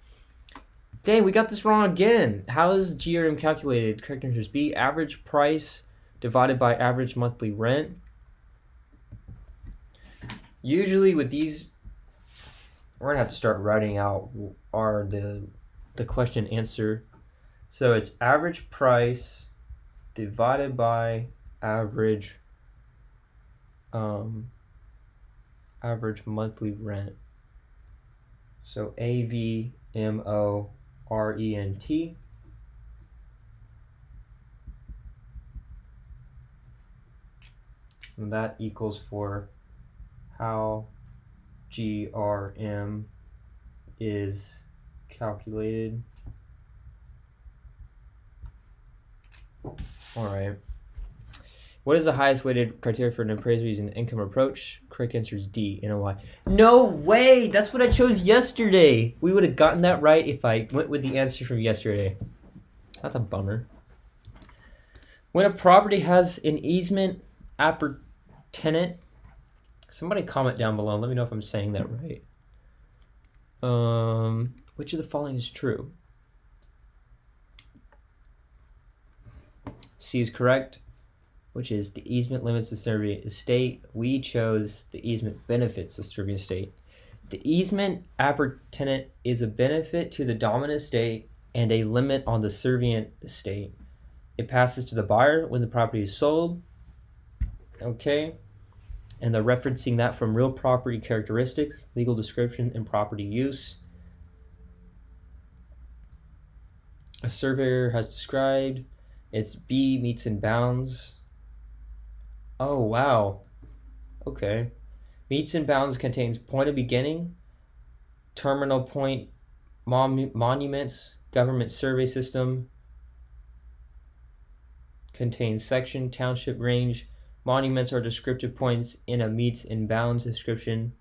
Dang, we got this wrong again. How is GRM calculated? Correct answer is B, average price divided by average monthly rent. Usually with these, we're gonna have to start writing out the question answer. So it's average price divided by average average monthly rent. So AVMORENT. And that equals for how GRM is calculated. All right. What is the highest weighted criteria for an appraiser using the income approach? Correct answer is D, NOI. No way! That's what I chose yesterday. We would have gotten that right if I went with the answer from yesterday. That's a bummer. When a property has an easement appurtenant, somebody comment down below. Let me know if I'm saying that right. Which of the following is true? C is correct, which is the easement limits the subservient estate. We chose the easement benefits the subservient estate. The easement appurtenant is a benefit to the dominant estate and a limit on the subservient estate. It passes to the buyer when the property is sold. Okay. And they're referencing that from real property characteristics, legal description, and property use. A surveyor has described. It's B, meets and bounds. Oh, wow. Okay. Meets and bounds contains point of beginning, terminal point, monuments, government survey system, contains section, township range. Monuments are descriptive points in a meets and bounds description,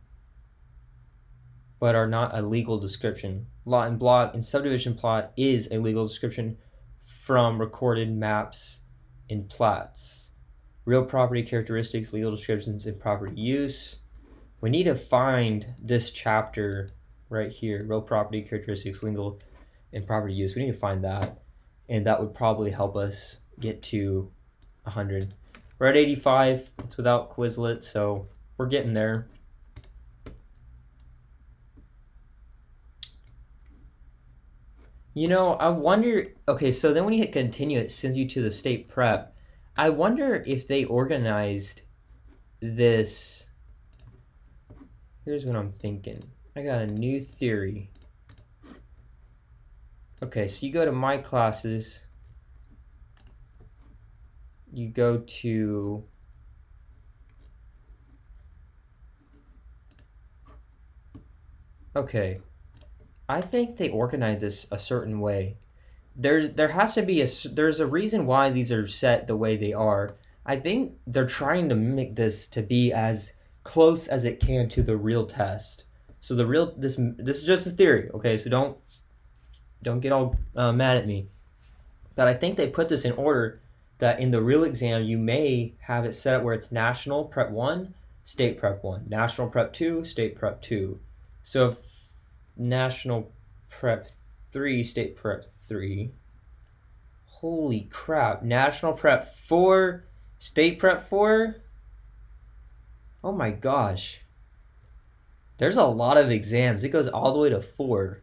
but are not a legal description. Lot and block and subdivision plot is a legal description from recorded maps and plats. Real property characteristics, legal descriptions, and property use. We need to find this chapter right here, real property characteristics, legal, and property use. We need to find that, and that would probably help us get to 100. We're at 85. It's without Quizlet, so we're getting there. You know, I wonder, okay, so then when you hit continue, it sends you to the state prep. I wonder if they organized this. Here's what I'm thinking. I got a new theory. Okay, so you go to my classes. You go to okay. I think they organize this a certain way. There has to be there's a reason why these are set the way they are. I think they're trying to mimic this to be as close as it can to the real test. So this is just a theory, okay? So don't get all mad at me. But I think they put this in order that in the real exam you may have it set up where it's National Prep 1, State Prep 1, National Prep 2, State Prep 2. So if National Prep 3, State Prep 3. Holy crap. National Prep 4, State Prep 4? Oh my gosh. There's a lot of exams. It goes all the way to 4.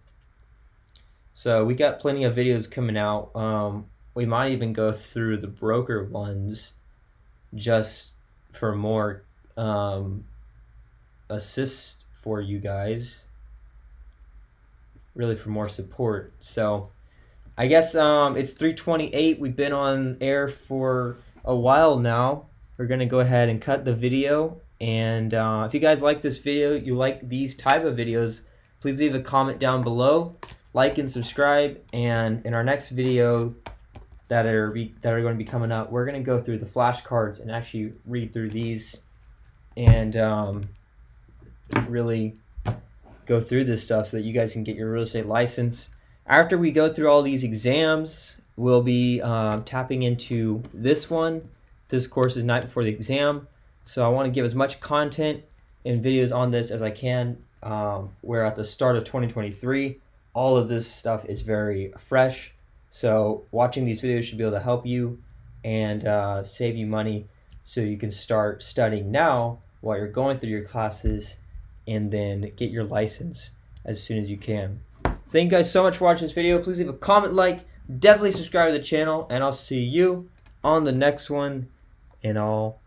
So we got plenty of videos coming out. We might even go through the broker ones just for more assist for you guys. Really for more support. So I guess it's 3:28. We've been on air for a while now. We're going to go ahead and cut the video. And if you guys like this video, you like these type of videos, please leave a comment down below. Like and subscribe. And in our next video that are going to be coming up, we're going to go through the flashcards and actually read through these and really go through this stuff so that you guys can get your real estate license. After we go through all these exams, we'll be tapping into this one. This course is night before the exam, so I want to give as much content and videos on this as I can. We're at the start of 2023. All of this stuff is very fresh, so watching these videos should be able to help you and save you money so you can start studying now while you're going through your classes and then get your license as soon as you can. Thank you guys so much for watching this video. Please leave a comment, like, definitely subscribe to the channel, and I'll see you on the next one, and I'll